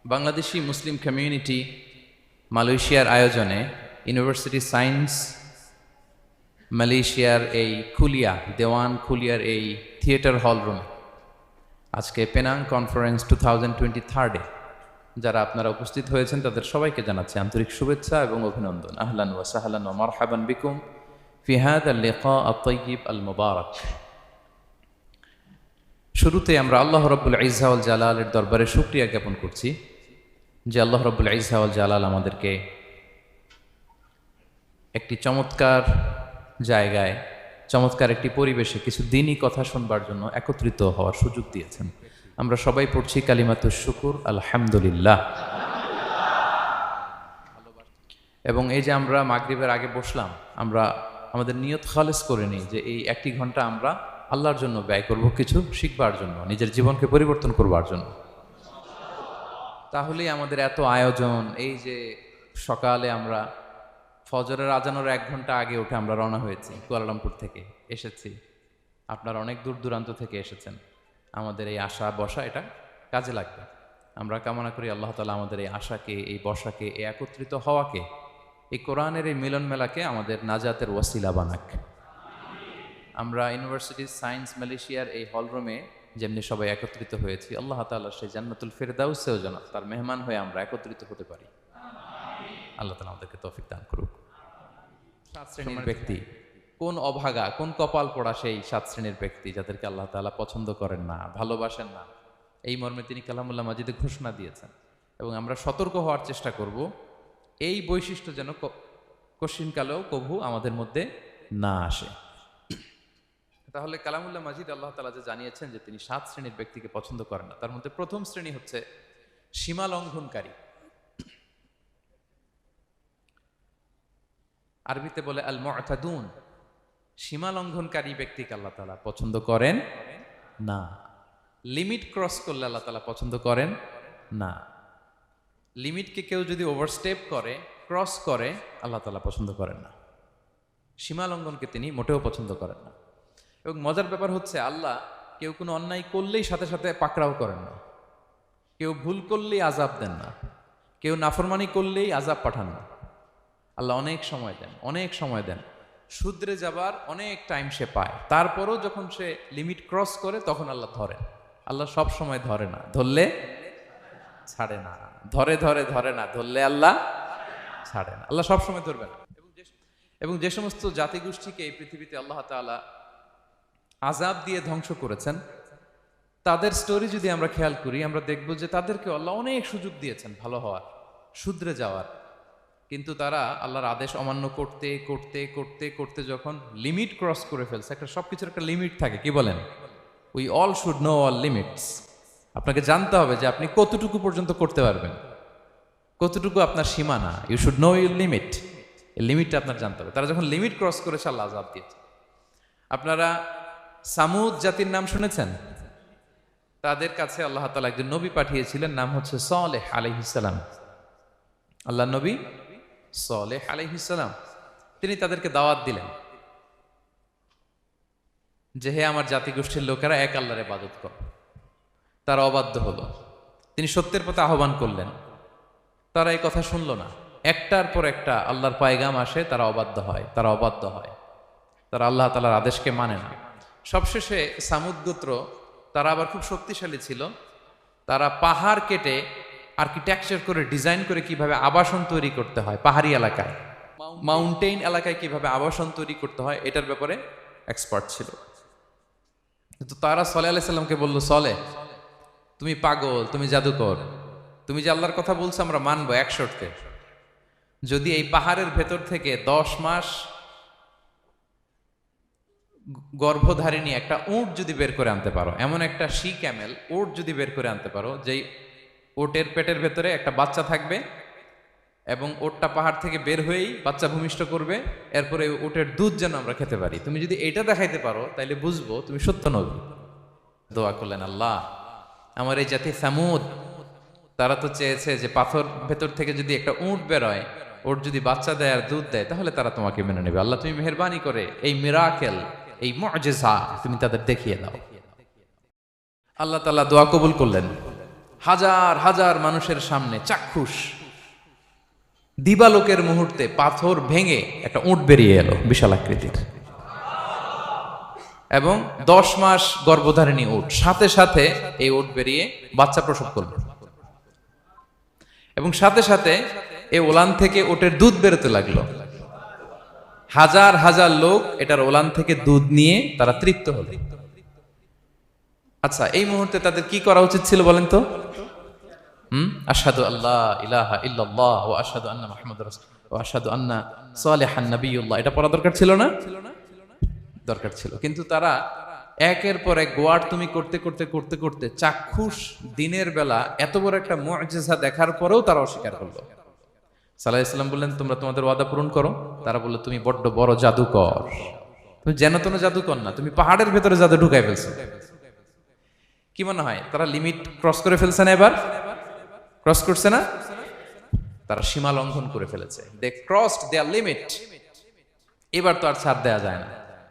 Bangladeshi Muslim community মালয়েশিয়ার আয়োজনে university science মালয়েশিয়ার এই খুলিয়া দেওয়ান খুলিয়ার এই থিয়েটার হল রুমে আজকে পেনাং কনফারেন্স 2023 যারা আপনারা উপস্থিত হয়েছেন তাদের সবাইকে জানাচ্ছি আন্তরিক শুভেচ্ছা এবং অভিনন্দন। আহলান ওয়া সাহলান ওয়া মারহাবান বিকুম ফি হাযাল লিকা আত-তাইয়িব আল মুবারাক। শুরুতে আমরা আল্লাহ রাব্বুল ইজ্জা ওয়াল জালালের দরবারে শুকরিয়া জ্ঞাপন করছি যে আল্লাহ রাব্বুল ইজ্জা ওয়াল জালাল আমাদেরকে একটি চমৎকার জায়গায় চমৎকার একটি পরিবেশে কিছু দিনই কথা শুনবার জন্য একত্রিত হওয়ার সুযোগ দিয়েছেন। আমরা সবাই পড়ছি কালিমাতুশ শুকুর আলহামদুলিল্লাহ। এবং এই যে আমরা মাগরিবের আগে বসলাম, আমরা আমাদের নিয়ত খালেস করে নিই যে এই একটি ঘন্টা আমরা আল্লাহর জন্য ব্যয় করব, কিছু শিখবার জন্য, নিজের জীবনকে পরিবর্তন করবার জন্য। তাহলেই আমাদের এত আয়োজন। এই যে সকালে আমরা ফজরের আজানোর 1 ঘন্টা আগে উঠে আমরা রওনা হয়েছি, কুয়ালালামপুর থেকে এসেছি, আপনারা অনেক দূর দূরান্ত থেকে এসেছেন। আমাদের এই আশা বসা এটা কাজে লাগবে। আমরা কামনা করি আল্লাহ তাআলা আমাদের এই আশাকে, এই বসাকে, এই একত্রিত হওয়াকে, এই কোরআনের এই মিলন মেলাকে আমাদের নাজাতের ওয়াসিলা বানাক। আমরা ইউনিভার্সিটি সায়েন্স মালয়েশিয়ার এই হলরুমে যেমনি সবাই একত্রিত হয়েছি, আল্লাহ তাআলা সেই জান্নাতুল ফেরদাউসেও যেন তার মেহমান হয়ে আমরা একত্রিত হতে পারি। আল্লাহ তাআলা আমাদেরকে তৌফিক দান করুক। 7 শ্রেণীর ব্যক্তি, কোন অভাগা, কোন কপাল পোড়া সেই 7 শ্রেণীর ব্যক্তি যাদেরকে আল্লাহ তাআলা পছন্দ করেন না, ভালোবাসেন না, এই মর্মে তিনি কালামুল্লাহ মাজিদে ঘোষণা দিয়েছেন। এবং আমরা সতর্ক হওয়ার চেষ্টা করব এই বৈশিষ্ট্য যেন কশিনকালেও কভু আমাদের মধ্যে না আসে। তাহলে কালামুল্লাহ মাজিদ আল্লাহ তাআলা যে জানিয়েছেন যে তিনি 7 শ্রেণীর ব্যক্তিকে পছন্দ করেন না, তার মধ্যে প্রথম শ্রেণী হচ্ছে সীমা লঙ্ঘনকারী। আরবিতে বলে আল মুআতাদুন। সীমা লঙ্ঘনকারী ব্যক্তিকে আল্লাহ তাআলা পছন্দ করেন না। লিমিট ক্রস করলে আল্লাহ তাআলা পছন্দ করেন না। লিমিটকে কেউ যদি ওভারস্টেপ করে, ক্রস করে, আল্লাহ তাআলা পছন্দ করেন না। সীমা লঙ্ঘনকে তিনি মোটেও পছন্দ করেন না। এবং মজার ব্যাপার হচ্ছে আল্লাহ কেউ কোনো অন্যায় করলেই সাথে সাথে পাকড়াও করেন না। কেউ ভুল করলেই আযাব দেন না। কেউ নাফরমানি করলেই আযাব পাঠান না। আল্লাহ অনেক সময় দেন, অনেক সময় দেন, শুধরে যাবার অনেক টাইম সে পায়। তারপরও যখন সে লিমিট ক্রস করে তখন আল্লাহ ধরেন। আল্লাহ সব সময় ধরে না, ধরলে ছাড়ে না। ধরে ধরে ধরে না, ধরলে আল্লাহ ছাড়ে না। আল্লাহ সব সময় ধরবে না। এবং যে সমস্ত জাতিগোষ্ঠীকে এই পৃথিবীতে আল্লাহ তাআলা আযাব দিয়ে ধ্বংস করেছেন, তাদের স্টোরি যদি আমরা খেয়াল করি, আমরা দেখব যে তাদেরকে আল্লাহ অনেক সুযোগ দিয়েছেন ভালো হওয়ার, শুধরে যাওয়ার। কিন্তু তারা আল্লাহর আদেশ অমান্য করতে করতে করতে করতে যখন লিমিট ক্রস করে ফেলছে, একটা সবকিছুর একটা লিমিট থাকে, কি বলেন? We all should know all limits. আপনাকে জানতে হবে যে আপনি কতটুকু পর্যন্ত করতে পারবেন, কতটুকু আপনার সীমানা। You should know your limit. এই লিমিটটা আপনার জানতে হবে। তারা যখন লিমিট ক্রস করেছে আল্লাহ আযাব দিয়েছে। আপনারা সামুদ জাতির নাম শুনেছেন? তাদের কাছে আল্লাহ তাআলা একজন নবী পাঠিয়েছিলেন, নাম হচ্ছে সালেহ আলাইহিস সালাম। আল্লাহ নবী সালেহ আলাইহিস সালাম, তিনি তাদেরকে দাওয়াত দিলেন যে হে আমার জাতিগোষ্ঠীর লোকেরা, এক আল্লাহর ইবাদত করো। তারা অবাধ্য হলো। তিনি সত্যের পথে আহ্বান করলেন, তারা এই কথা শুনলো না। একটার পর একটা আল্লাহর পায়গাম আসে, তারা অবাধ্য হয়, তারা অবাধ্য হয়, তারা আল্লাহ তাআলার আদেশকে মানে না। সবশেষে সামুদ গোত্র, তারা আবার খুব শক্তিশালী ছিল। তারা পাহাড় কেটে আর্কিটেকচার করে, ডিজাইন করে কিভাবে আবাসন তৈরি করতে হয়, পাহাড়ি এলাকায়, মাউন্টেইন এলাকায় কিভাবে আবাসন তৈরি করতে হয়, এটার ব্যাপারে এক্সপার্ট ছিল। কিন্তু তারা সালেহ আলাইহিস সালামকে বলল, সালেহ তুমি পাগল, তুমি জাদুকর, তুমি যে আল্লাহর কথা বলছো আমরা মানবো এক শর্তে, যদি এই পাহাড়ের ভেতর থেকে 10 মাস গর্ভধারিণী একটা উট যদি বের করে আনতে পারো, এমন একটা শি ক্যামেল উট যদি বের করে আনতে পারো, যেই ওটের পেটের ভেতরে একটা বাচ্চা থাকবে এবং ওটটা পাহাড় থেকে বের হয়েই বাচ্চা ভূমিষ্ঠ করবে, এরপরে ওটের দুধ যেন আমরা খেতে পারি, তুমি যদি এটা দেখাইতে পারো তাইলে বুঝবো তুমি সত্য নবী। দোয়া করলেন, আল্লাহ আমার এই জাতি সামুদ, তারা তো চেয়েছে যে পাথর ভেতর থেকে যদি একটা উট বেরোয়, ওট যদি বাচ্চা দেয় আর দুধ দেয়, তাহলে তারা তোমাকে মেনে নেবে। আল্লাহ তুমি মেহেরবানি করে এই মিরাকেল, এই মুআজিজা তুমি তাদের দেখিয়ে দাও। আল্লাহ তাআলা দোয়া কবুল করলেন। হাজার হাজার মানুষের সামনে চাক্ষুষ দিবালোকের মুহূর্তে পাথর ভেঙে একটা উট বেরিয়ে এলো বিশাল আকৃতির, এবং 10 মাস গর্ভধারিণী উট, সাথে সাথে এই উট বেরিয়ে বাচ্চা প্রসব করলো, এবং সাথে সাথে এই ওলান থেকে উটের দুধ বেরোতে লাগলো। হাজার হাজার লোক এটার ওলান থেকে দুধ নিয়ে তারা তৃপ্ত হলো। আচ্ছা, এই মুহূর্তে তাদের কি করা উচিত ছিল বলেন তো? আশহাদু আল্লাহ ইলাহা ইল্লাল্লাহ ওয়া আশহাদু আন্না মুহাম্মাদুর রাসূলুল্লাহ ওয়া আশহাদু আন্না সালিহান নাবিয়্যুল্লাহ, এটা পড়া দরকার ছিল না? দরকার ছিল। কিন্তু তারা একের পর এক গোয়ার তুমি করতে করতে করতে করতে চাক্ষুষ দিনের বেলা এত বড় একটা মুআজিজা দেখার পরেও তারা অস্বীকার করলো। সাল্লাল্লাহু আলাইহি ওয়াসাল্লাম বললেন, তোমরা তোমাদের ওয়াদা পূরণ করো। তারা বলল, তুমি বড্ড বড় জাদুকর, তুমি যেন তেন জাদুকর না, তুমি পাহাড়ের ভেতরে জাদু ঢুকাই ফেলছো। কি মনে হয় তারা লিমিট ক্রস করে ফেলছে না? এবার ক্রস করছে না? তারা সীমা লঙ্ঘন করে ফেলেছে। দে ক্রসড দেয়ার লিমিট। এবার তো আর ছাড় দেয়া যায় না,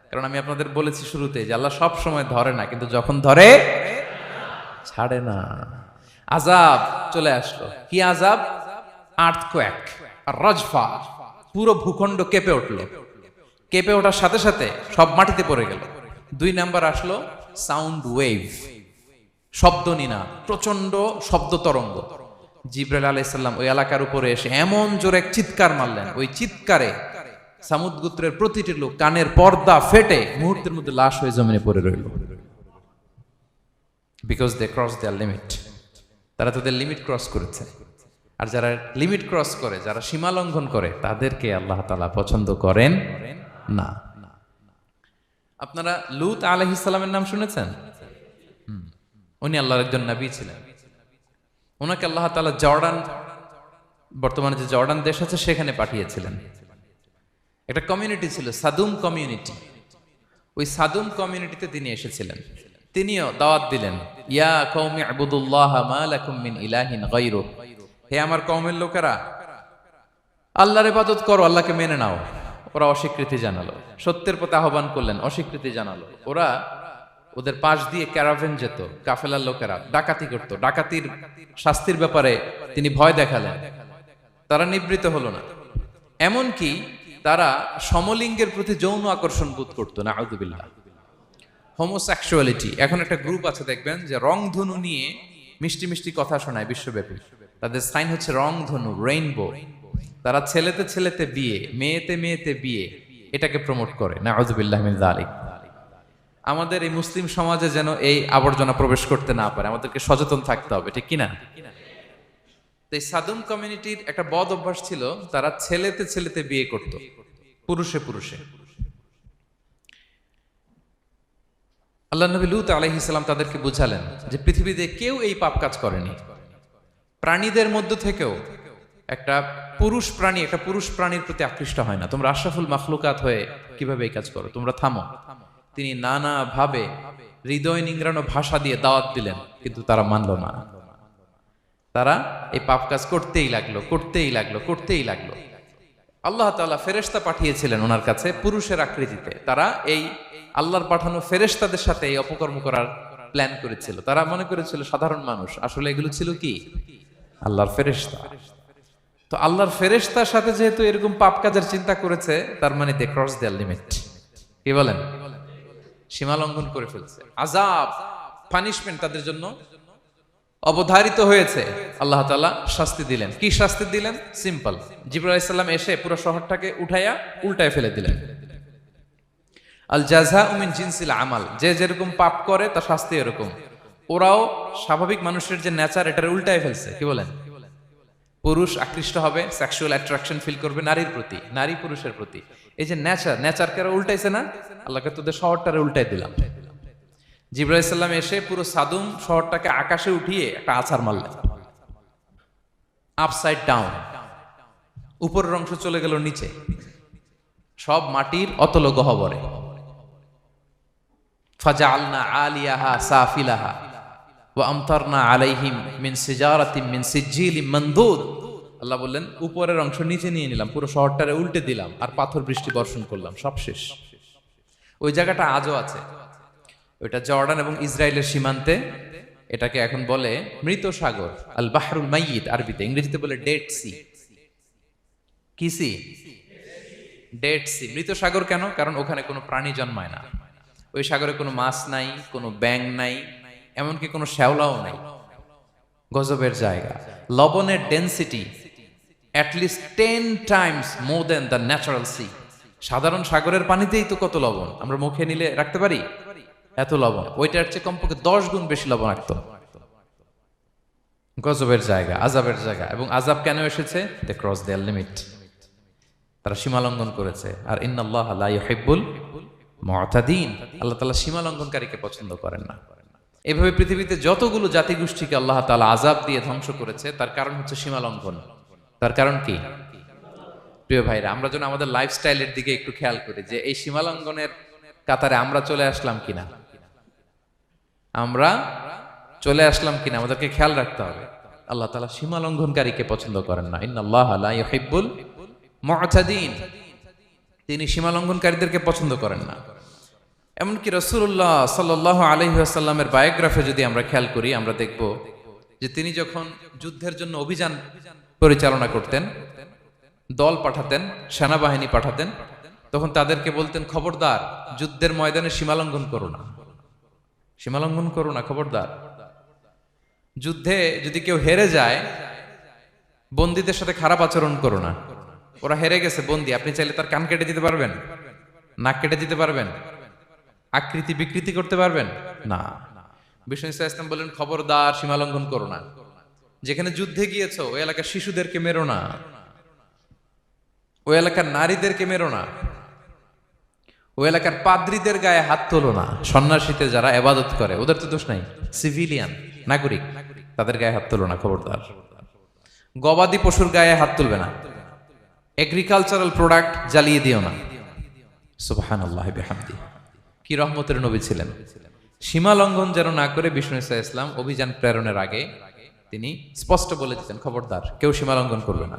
কারণ আমি আপনাদের বলেছি শুরুতে যে আল্লাহ সব সময় ধরে না, কিন্তু যখন ধরে ছাড়ে না। আযাব চলে আসলো। কি আযাব? আর্থকোয়েক, রাজফা, পুরো ভূখণ্ড কেঁপে উঠলো। কেঁপে ওঠার সাথে সাথে সব মাটিতে পড়ে গেল। 2 নাম্বার আসলো সাউন্ড ওয়েভ, শব্দ নিনাদ, প্রচন্ড শব্দ তরঙ্গ। জিবরাইল আলাইহিস সালাম ওই এলাকার উপরে এসে এমন জোরে এক চিৎকার মারলেন, ওই চিৎকারে সামুদ গোত্রের প্রতিটি লোক কানের পর্দা ফেটে মুহূর্তের মধ্যে লাশ হয়ে জমিনে পড়ে রইল। Because they cross their limit. তারা তাদের লিমিট ক্রস করেছে। আর যারা লিমিট ক্রস করে, যারা সীমা লঙ্ঘন করে, তাদেরকে আল্লাহ তাআলা পছন্দ করেন না। আপনারা লূত আলাইহিস সালামের নাম শুনেছেন? উনি আল্লাহর একজন নবী ছিলেন। ওনাকে আল্লাহ তাআলা জর্ডান, বর্তমানে যে জর্ডান দেশ আছে, সেখানে পাঠিয়েছিলেন। একটা কমিউনিটি ছিল সাদুম কমিউনিটি। ওই সাদুম কমিউনিটিতে তিনি এসেছিলেন। তিনিও দাওয়াত দিলেন, ইয়া কওমি ইবুদুল্লাহ মা লাকুম মিন ইলাহিন গায়রু, হে আমার কওমের লোকেরা, আল্লাহর ইবাদত করো, আল্লাহকে মেনে নাও। ওরা অস্বীকৃতি জানালো। সত্যের পথে আহ্বান করলেন, অস্বীকৃতি জানালো। ওরা, ওদের পাশ দিয়ে ক্যারাভেন যেত, কাফেলার লোকেরা ডাকাতি করত। ডাকাতির শাস্তির ব্যাপারে তিনি ভয় দেখালেন, তারা নিবৃত্ত হলো না। এমনকি তারা সমলিঙ্গের প্রতি যৌন আকর্ষণ বোধ করতো। নাউযুবিল্লাহ। হোমোসেক্সুয়ালিটি। এখন একটা গ্রুপ আছে দেখবেন, যে রংধনু নিয়ে মিষ্টি মিষ্টি কথা শোনায় বিশ্বব্যাপী। তাদের সাইন হচ্ছে রংধনু, রেইনবো। তারা ছেলেতে ছেলেতে বিয়ে, মেয়েতে মেয়েতে বিয়ে, এটাকে প্রমোট করে। নাউযুবিল্লাহ মিন যালিক। আমাদের এই মুসলিম সমাজে যেন এই আবর্জনা প্রবেশ করতে না পারে, আমাদেরকে সচেতন থাকতে হবে, ঠিক কিনা? এই সাদুম কমিউনিটির একটা বদ অভ্যাস ছিল, তারা ছেলেতে ছেলেতে বিয়ে করত, পুরুষে পুরুষে। আল্লাহ নবী লূত আলাইহিস সালাম তাদেরকে বুঝালেন যে পৃথিবীতে কেউ এই পাপ কাজ করেনি। প্রাণীদের মধ্য থেকেও একটা পুরুষ প্রাণী একটা পুরুষ প্রাণীর প্রতি আকৃষ্ট হয় না। তোমরা আশরাফুল মাখলুকাত হয়ে কিভাবে এই কাজ করো? তোমরা থামো। তিনি নানা ভাবে হৃদয় নিংড়ানো ভাষা দিয়ে দাওয়াত দিলেন, কিন্তু তারা মানল না। তারা এই পাপ কাজ করতেই লাগলো, করতেই লাগলো, করতেই লাগলো। আল্লাহ তাআলা ফেরেশতা পাঠিয়েছিলেন ওনার কাছে পুরুষের আকৃতিতে। তারা এই আল্লাহর পাঠানো ফেরেশতাদের সাথে এই অপকর্ম করার প্ল্যান করেছিল। তারা মনে করেছিল সাধারণ মানুষ, আসলে এগুলো ছিল কি? আল্লাহর ফেরেশতা। তো আল্লাহর ফেরেশতার সাথে যেহেতু এরকম পাপ কাজের চিন্তা করেছে, তার মানে দে ক্রস দেয়ার লিমিট। কি বলেন? সীমা লঙ্ঘন করে ফেলছে। আযাব, পানিশমেন্ট তাদের জন্য অবধারিত হয়েছে। আল্লাহ তাআলা শাস্তি দিলেন। কি শাস্তি দিলেন? সিম্পল। জিবরাইল আলাইহিস সালাম এসে পুরো শহরটাকে উঠাইয়া উল্টায় ফেলে দিলেন। আল জাযাউ মিন জিনসিল আমাল, যে যেরকম পাপ করে তার শাস্তি এরকম। ওরাও স্বাভাবিক মানুষের যে নেচার, এটার উল্টায় ফেলছে। কি বলেন? পুরুষ আকৃষ্ট হবে, সেক্সুয়াল অ্যাট্রাকশন ফিল করবে নারীর প্রতি, নারী পুরুষের প্রতি। এই যে নেচারকে উল্টাইছে না, আল্লাহকে তোদের শহরটারে উল্টাই দিলাম। জিবরাইল আলাইহিস সালাম এসে পুরো সাদুম শহরটাকে আকাশে উঠিয়ে একটা আছাড় মারলেন, আপসাইড ডাউন। উপরের অংশ চলে গেল নিচে, সব মাটির অতল গহ্বরে। ফাজআলনা আলিয়াহা সাফিলাহা ওয়া আমতারনা আলাইহিম মিন সিজারাতিন মিন সিজিলিম মানদুদ। আল্লাহ বললেন, উপরের অংশ নিচে নিয়ে নিলাম, পুরো শহরটারে উল্টে দিলাম, আর পাথর বৃষ্টি বর্ষণ করলাম, সব শেষ। ওই জায়গাটা আজও আছে। ওইটা জর্ডান এবং ইসরায়েলের সীমান্তে। এটাকে এখন বলে মৃত সাগর, আল বাহরুল মাইয়িত আরবিতে, ইংরেজিতে বলে ডেড সি। কি সি? Dead sea. মৃত সাগর কেন? কারণ ওখানে কোনো প্রাণী জন্মায় না। ওই সাগরে কোনো মাছ নাই, কোনো ব্যাঙ নাই, এমনকি কোনো শ্যাওলাও নাই। গজবের জায়গা। লবণের density at least 10 times more than the natural sea. সাধারণ সাগরের পানিতেই তো কত লবণ, আমরা মুখে নিলে রাখতে পারি এত লবণ, ওইটার চেয়ে কমপক্ষে 10 গুণ বেশি লবণাক্ত। গজবের জায়গা, আযাবের জায়গা। এবং আযাব কেন এসেছে? দে ক্রস দেয়ার লিমিট, তারা সীমা লঙ্ঘন করেছে। আর ইন্নাল্লাহা লা ইউহিব্বুল মুতাদিন, আল্লাহ তাআলা সীমা লঙ্ঘনকারীকে পছন্দ করেন না। এভাবে পৃথিবীতে যতগুলো জাতিগোষ্ঠীকে আল্লাহ তাআলা আযাব দিয়ে ধ্বংস করেছে, তার কারণ হচ্ছে সীমা লঙ্ঘন। তার কারণ কি? প্রিয় ভাইরা, আমরা যেন আমাদের লাইফস্টাইলের দিকে একটু খেয়াল করি যে এই সীমা লঙ্ঘনের কাতারে আমরা চলে আসলাম কিনা, আমরা চলে আসলাম কিনা, আমাদেরকে খেয়াল রাখতে হবে। আল্লাহ তাআলা সীমা লঙ্ঘনকারীকে পছন্দ করেন না। ইন্নাল্লাহা লা ইউহিব্বুল মুতাদিন, তিনি সীমা লঙ্ঘনকারীদেরকে পছন্দ করেন না। এমনকি রাসূলুল্লাহ সাল্লাল্লাহু আলাইহি ওয়াসাল্লামের বায়োগ্রাফি যদি আমরা খেয়াল করি, আমরা দেখব যে তিনি যখন যুদ্ধের জন্য অভিযান পরিচালনা করতেন, দল পাঠাতেন, সেনাবাহিনী পাঠাতেন, তখন তাদেরকে বলতেন, খবরদার যুদ্ধের ময়দানে সীমা লঙ্ঘন করো না, সীমা লঙ্ঘন করো না, খবরদার। যুদ্ধে যদি কেউ হেরে যায়, বন্দীদের সাথে খারাপ আচরণ করো না। ওরা হেরে গেছে বন্দী, আপনি চাইলে তার কান কেটে দিতে পারবেন, নাক কেটে দিতে পারবেন, আকৃতি বিকৃতি করতে পারবেন না। বিষ্ণু ইসলাম বললেন, খবরদার সীমা লঙ্ঘন করো না। যেখানে যুদ্ধে গিয়েছো ওই এলাকার শিশুদেরকে মেরো না, ওই এলাকার নারীদেরকে মেরো না, ওই এলাকার পাদ্রীদের গায়ে হাত তোলো না। সন্ন্যাসীতে যারা ইবাদত করে ওদের তো দোষ নাই, সিভিলিয়ান নাগরিক, তাদের গায়ে হাত তোলো না, খবরদার। গবাদি পশুর গায়ে হাত তুলবে না, এগ্রিকালচারাল প্রোডাক্ট জ্বালিয়ে দিও না। সুবহানাল্লাহি বিহামদি, কি রহমতের নবী ছিলেন। সীমা লঙ্ঘন যেন না করে বিষ্ণু ইসলাম অভিযান প্রেরণের আগে তিনি স্পষ্ট বলে দিতেন, খবরদার কেউ সীমা লঙ্ঘন করবে না।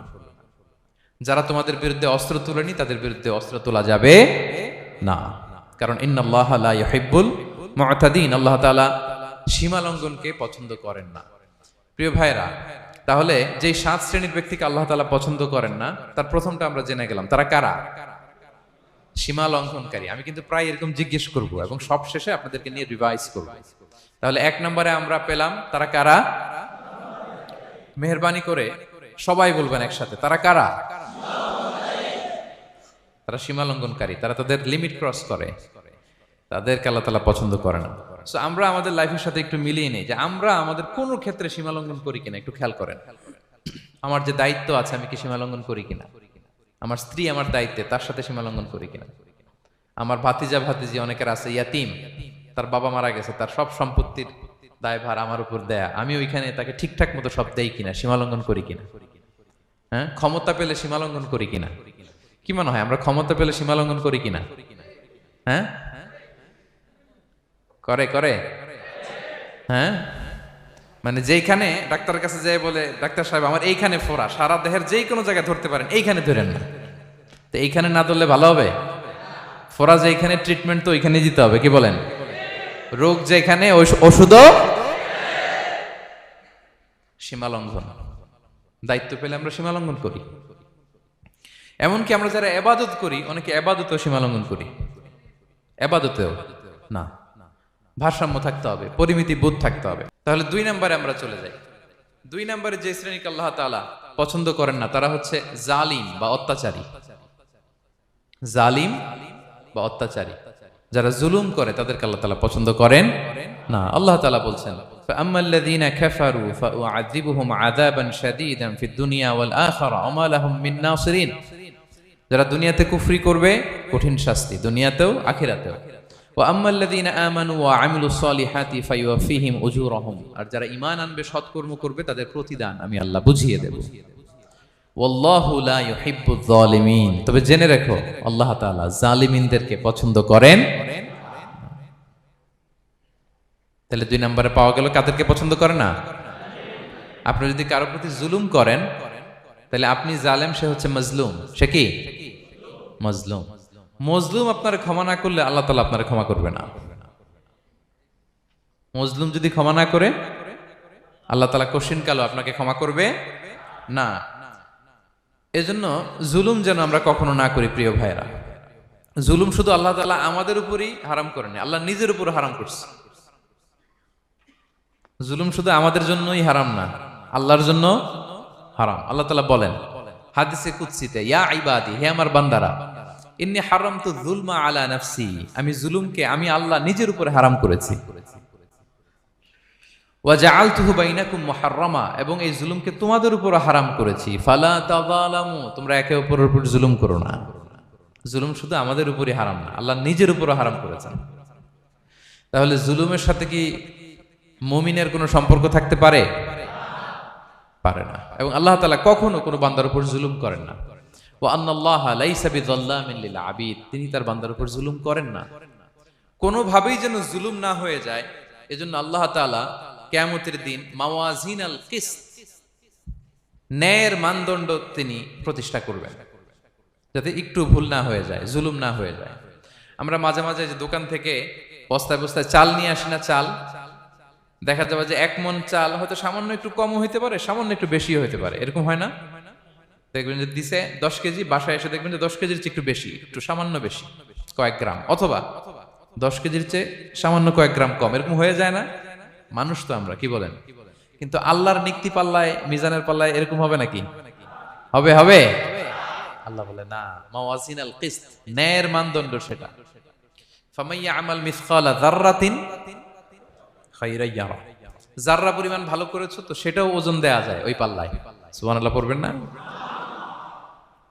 যারা তোমাদের বিরুদ্ধে অস্ত্র তুলেনি তাদের বিরুদ্ধে অস্ত্র তোলা যাবে না, কারণ ইন্নাল্লাহা লা ইউহিব্বুল মুতাদিন, আল্লাহ তাআলা সীমা লঙ্ঘনকে পছন্দ করেন না। প্রিয় ভাইরা, তাহলে যে 7 শ্রেণীর ব্যক্তিকে আল্লাহ তাআলা পছন্দ করেন না, তার প্রথমটা আমরা জেনে গেলাম, তারা কারা? সীমা লঙ্ঘনকারী। আমি কিন্তু প্রায় এরকম জিজ্ঞেস করব এবং সব শেষে আপনাদেরকে নিয়ে রিভাইজ করব। তাহলে 1 নম্বরে আমরা পেলাম তারা কারা? মেহেরবানি করে সবাই বলবেন একসাথে, তারা কারা? তারা সীমা লঙ্ঘনকারী, তারা তাদের লিমিট ক্রস করে, তাদেরকে আল্লাহ তাআলা পছন্দ করে না। সো আমরা আমাদের লাইফের সাথে একটু মিলিয়ে নেই যে আমরা আমাদের কোন ক্ষেত্রে সীমা লঙ্ঘন করি কিনা একটু খেয়াল করেন। আমার যে দায়িত্ব আছে আমি কি সীমা লঙ্ঘন করি কিনা? আমার স্ত্রী আমার দায়িত্বে, তার সাথে সীমা লঙ্ঘন করি কিনা? আমার ভাতিজা ভাতিজি অনেকের আছে ইয়াতিম, তার বাবা মারা গেছে, তার সব সম্পত্তির দায়ভার আমার উপর দেয়া, আমি ওইখানে তাকে ঠিকঠাক মতো সব দেই কিনা, সীমা লঙ্ঘন করি কিনা? হ্যাঁ, ক্ষমতা পেলে সীমা লঙ্ঘন করি কিনা? কি মনে হয় আমরা ক্ষমতা পেলে সীমা লঙ্ঘন করি কিনা? হ্যাঁ, করে করে হ্যাঁ, মানে যেখানে ডাক্তারের কাছে যাই বলে, ডাক্তার সাহেব আমার এইখানে ফোড়া, সারা দেহের যেই কোনো জায়গায় ধরতে পারেন, এইখানে ধরেন না, তো এইখানে না ধরলে ভালো হবে? ফোড়া যেখানে, ট্রিটমেন্ট তো ওইখানে দিতে হবে, কি বলেন? রোগ যেখানে ওষুধও। সীমা লঙ্ঘন, দায়িত্ব পেলে আমরা সীমা লঙ্ঘন করি। এমনকি আমরা যারা ইবাদত করি, অনেকে ইবাদতেও সীমা লঙ্ঘন করি, ইবাদতেও না। ভারসাম্য থাকতে হবে, পরিমিতি বোধ থাকতে হবে। তাহলে 2 নম্বরে আমরা চলে যাই। 2 নম্বরে যে শ্রেণীকে আল্লাহ তাআলা পছন্দ করেন না তারা হচ্ছে জালিম বা অত্যাচারী। জালিম বা অত্যাচারী, যারা জুলুম করে তাদেরকে আল্লাহ তাআলা পছন্দ করেন না। আল্লাহ তাআলা বলছেন, ফাআম্মাল্লাযীনা কাফারু ফাউআযিবুহুম আযাবান শাদীদান ফিদ দুনিয়া ওয়াল আখিরা ওয়া মা লাহুম মিন নাসিরিন। যারা দুনিয়াতে কুফরি করবে কঠিন শাস্তি দুনিয়াতেও আখিরাতেও। ওয়া আম্মাল্লাযীনা আমানু ওয়া আমিলুস সলিহাতি ফায়ুওয়াফিহিম উজুরাহুম। আর যারা ঈমান আনবে, সৎকর্ম করবে, তাদের প্রতিদান আমি আল্লাহ বুঝিয়ে দেব। ওয়াল্লাহু লা ইউহিব্বুয যালিমিন। তবে জেনে রেখো আল্লাহ তাআলা জালিমিনদেরকে পছন্দ করেন। তাহলে 2 নম্বরে পাওয়া গেল কাদেরকে পছন্দ করে না? আপনি যদি কারো প্রতি জুলুম করেন তাহলে আপনি জালেম, সে হচ্ছে মাজলুম। সে কি? মাজলুম। মজলুম আপনার ক্ষমা না করলে আল্লাহ তাআলা আপনার ক্ষমা করবে না। মজলুম যদি ক্ষমা না করে আল্লাহ তাআলা কঠিন কালো আপনাকে ক্ষমা করবে না। এজন্য জুলুম যেন আমরা কখনো না করি প্রিয় ভাইরা। জুলুম শুধু আল্লাহ তাআলা আমাদের উপরই হারাম করেনি, আল্লাহ নিজের উপর হারাম করছে। জুলুম শুধু আমাদের জন্যই হারাম না, আল্লাহর জন্য হারাম। আল্লাহ তাআলা বলেন হাদিসে কুদসিতে, ইয়া ইবাদি, হে আমার বান্দারা, ইন্নী হারামতু যুলমা আলা নাফসি, আমি জুলুমকে আমি আল্লাহ নিজের উপরে হারাম করেছি। ওয়া জাআলতুহু বাইনাকুম মুহাররামা, এবং এই জুলুমকে তোমাদের উপর হারাম করেছি। ফালা তাযালামু, তোমরা একে অপরের উপর জুলুম করো না। জুলুম শুধু আমাদের উপরই হারাম না, আল্লাহ নিজের উপর হারাম করেছেন। তাহলে জুলুমের সাথে কি মুমিনের কোনো সম্পর্ক থাকতে পারে? পারে না। এবং আল্লাহ তাআলা কখনো কোনো বান্দার উপর জুলুম করেন না। ওয়া আন্নাল্লাহা লাইসা বিযাল্লামিন লিল আবিদ, তিনি তার বান্দার উপর জুলুম করেন না। কোনোভাবেই যেন জুলুম না হয়ে যায়, এজন্য আল্লাহ তাআলা কিয়ামতের দিন মাওয়াজিনাল কিসত, ন্যায়ের মানদণ্ড তিনি প্রতিষ্ঠা করবেন, যাতে একটু ভুল না হয়ে যায়, জুলুম না হয়ে যায়। আমরা মাঝে মাঝে যে দোকান থেকে বস্তায় বস্তায় চাল নিয়ে আসি না, চাল দেখা যাবে যে 1 মণ চাল হয়তো সামান্য একটু কমও হইতে পারে, সামান্য একটু বেশিও হইতে পারে, এরকম হয় না? দেখবেন যে দিছে 10 কেজি, বাসায় এসে দেখবেন যে 10 কেজির চেয়ে একটু বেশি, একটু সামান্য বেশি কয়েক গ্রাম, অথবা 10 কেজির চেয়ে সামান্য কয়েক গ্রাম কম, এরকম হয়ে যায় না? মানুষ তো আমরা, কি বলেন? কিন্তু আল্লাহর নিক্তি পাল্লায়, মিজানের পাল্লায় এরকম হবে নাকি? হবে হবে? আল্লাহ বলে না, মাওয়াজিনাল কিসত, ন্যায়ের মানদণ্ড সেটা। ফামাইয়া আমাল মিসকালা যাররাতিন খায়রান ইয়ারা, যাররা পরিমাণ ভালো করেছো তো সেটাও ওজন দেয়া যায় ওই পাল্লায়। সুবহানাল্লাহ পড়বেন না?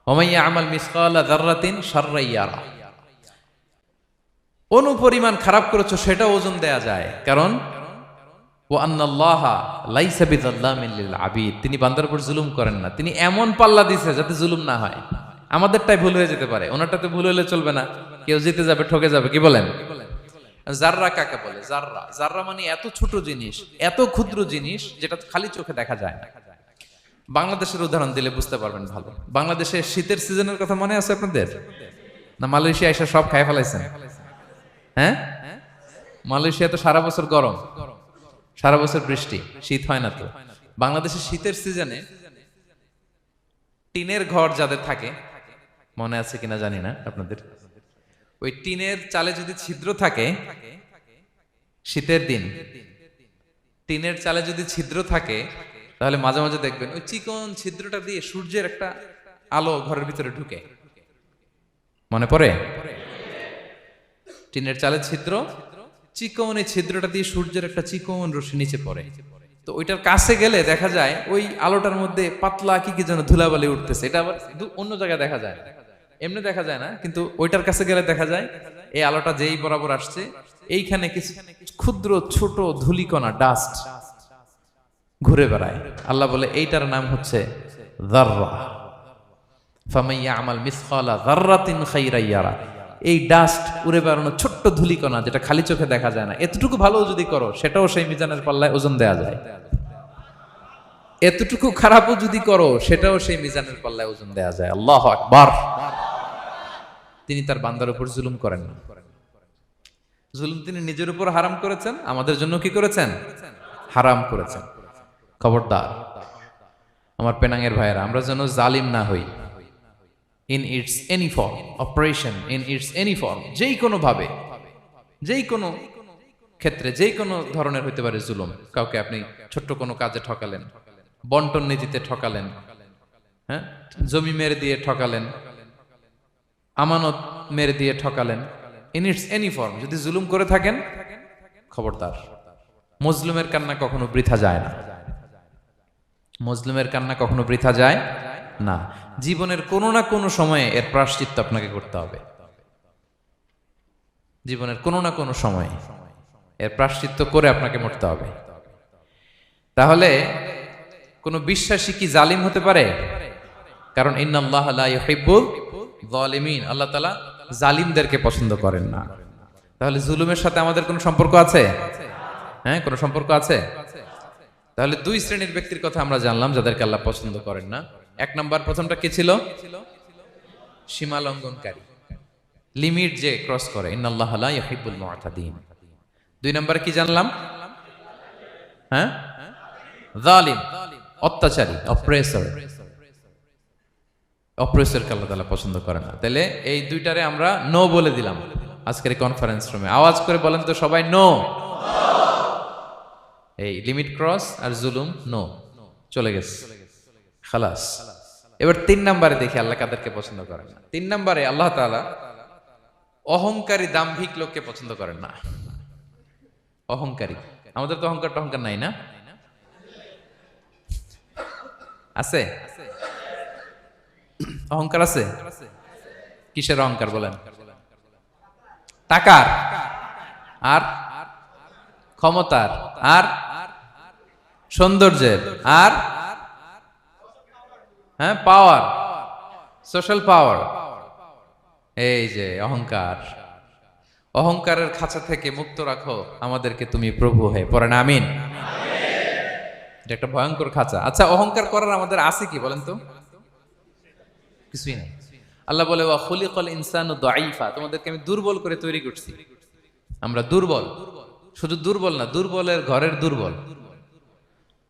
ওমাইয়া আমাল মিসকালা যাররাতিন শাররান ইয়ারা, অনুপরিমাণ খারাপ করেছো সেটাও ওজন দেয়া যায়, কারণ ওয়া আন্নাল্লাহা লাইসা বিযাল্লামিন লিল আবিদ, তিনি বান্দার উপর জুলুম করেন না। তিনি এমন পাল্লা দিয়েছে যাতে জুলুম না হয়। আমাদেরটাই ভুল হয়ে যেতে পারে, ওনারটাতে ভুল হলে চলবে না, কেউ জিতে যাবে, ঠকে যাবে, কি বলেন? জাররা কাকে বলে? জাররা, জাররা মানে এত ছোট জিনিস, এত ক্ষুদ্র জিনিস যেটা খালি চোখে দেখা যায় না। বাংলাদেশের উদাহরণ দিলে বুঝতে পারবেন ভালো। বাংলাদেশে শীতের সিজনের কথা মনে আছে আপনাদের? না মালয়েশিয়া এসে সব খাই ফেলাইছেন? হ্যাঁ, মালয়েশিয়া তো সারা বছর গরম, সারা বছর বৃষ্টি, শীত হয় না। তো বাংলাদেশের শীতের সিজনে টিনের ঘর যাদের থাকে, মনে আছে কিনা জানি না আপনাদের, ওই টিনের চালে যদি ছিদ্র থাকে, শীতের দিন টিনের চালে যদি ছিদ্র থাকে, তাহলে মাঝে মাঝে দেখবেন ওই চিকন ছিদ্রটা দিয়ে সূর্যের একটা আলো ঘরের ভিতরে ঢুকে। মনে পড়ে? টিনের চালে ছিদ্র, চিকন এই ছিদ্রটা দিয়ে সূর্যের একটা চিকন রশ্মি নিচে পড়ে। তো ওইটার কাছে গেলে দেখা যায় ওই আলোটার মধ্যে পাতলা কি কি যেন ধুলাবালি উঠতেছে। এটা আবার অন্য জায়গায় দেখা যায় না, এমনি দেখা যায় না, কিন্তু ওইটার কাছে গেলে দেখা যায় এই আলোটা যেই বরাবর আসছে, এইখানে কিছু ক্ষুদ্র ছোট ধূলিকণা, ডাস্ট ঘুরে বেড়ায়। আল্লাহ বলে এইটার নাম হচ্ছে যাররা। ফামাইয়া আমাল মিসকালা যাররাতিন খায়রান ইয়ারা, এই ডাস্ট উড়ে বেড়ানো ছোট্ট ধূলিকণা যেটা খালি চোখে দেখা যায় না, এতটুকু ভালো যদি করো সেটাও সেই মিজানের পাল্লায় ওজন দেয়া যায়। এতটুকু খারাপও যদি করো সেটাও সেই মিজানের পাল্লায় ওজন দেয়া যায়। আল্লাহু আকবার। তিনি তার বান্দার উপর জুলুম করেন না। জুলুম তিনি নিজের উপর হারাম করেছেন, আমাদের জন্য কি করেছেন? হারাম করেছেন। খবরদার আমার পেনাঙ্গের ভাইয়েরা, আমরা যেন জালিম না হই। In it's any form, operation in it's any form, যেই কোনো ভাবে, যেই কোনো ক্ষেত্রে, যেই কোনো ধরনের হইতে পারে জুলুম। কাউকে আপনি ছোট্ট কোনো কাজে ঠকালেন, বন্টন নীতিতে ঠকালেন, হ্যাঁ, জমি মেরে দিয়ে ঠকালেন, আমানত মেরে দিয়ে ঠকালেন, ইন ইটস এনি ফর্ম যদি জুলুম করে থাকেন, খবরদার। মজলুমের কান্না কখনো বৃথা যায় না, মজলুমের কান্না কখনো বৃথা যায় না। জীবনের কোনো না কোনো সময়ে এর প্রায়শ্চিত্ত আপনাকে করতে হবে। জীবনের কোনো না কোনো সময়ে এর প্রায়শ্চিত্ত করে আপনাকে মরতে হবে। তাহলে কোন বিশ্বাসী কি জালিম হতে পারে? কারণ ইন্নাল্লাহা লা ইউহিব্বুল যালিমিন, আল্লাহ তাআলা জালিমদেরকে পছন্দ করেন না। তাহলে জুলুমের সাথে আমাদের কোনো সম্পর্ক আছে? হ্যাঁ, কোনো সম্পর্ক আছে। তাহলে 2 শ্রেণীর ব্যক্তির কথা আমরা জানলাম যাদেরকে আল্লাহ পছন্দ করেন না। 1 নাম্বার, প্রথমটা কি ছিল? সীমা লঙ্ঘনকারী, লিমিট যে ক্রস করে, ইন্নাল্লাহা লা ইউহিব্বুল মুআতাদিন। 2 নাম্বার কি জানলাম? হ্যাঁ, জালিম, অত্যাচারী, অপ্রেসরকে আল্লাহ তাআলা পছন্দ করে না। তাহলে এই দুইটারে আমরা নো বলে দিলাম আজকের কনফারেন্স রুমে। আওয়াজ করে বলেন তো সবাই নো। এই লিমিট ক্রস আর জুলুম নো, চলে গেছে, খালাস। এবার 3 নম্বরে দেখি আল্লাহ কাদেরকে পছন্দ করেন না। 3 নম্বরে আল্লাহ তাআলা অহংকারী দাম্ভিক লোককে পছন্দ করেন না। অহংকারী, আমাদের তো অহংকার টহংকার নাই না? আছে? অহংকার আছে? কিসের অহংকার বলেন? টাকার, আর ক্ষমতার, আর সৌন্দর্যের, আর হ্যাঁ পাওয়ার, সোশ্যাল পাওয়ার। এই যে অহংকার, অহংকারের খাঁচা থেকে মুক্ত রাখো আমাদেরকে তুমি প্রভু হয়ে, পড়েন আমিন। এটা একটা ভয়ঙ্কর খাঁচা। আচ্ছা, অহংকার করার আমাদের আছে কি বলেন তো? কিছুই নাই। আল্লাহ বলে ওয়া খুলিকাল ইনসানু দাঈফা, তোমাদেরকে আমি দুর্বল করে তৈরি করছি। আমরা দুর্বল, শুধু দুর্বল না, দুর্বলের ঘরের দুর্বল।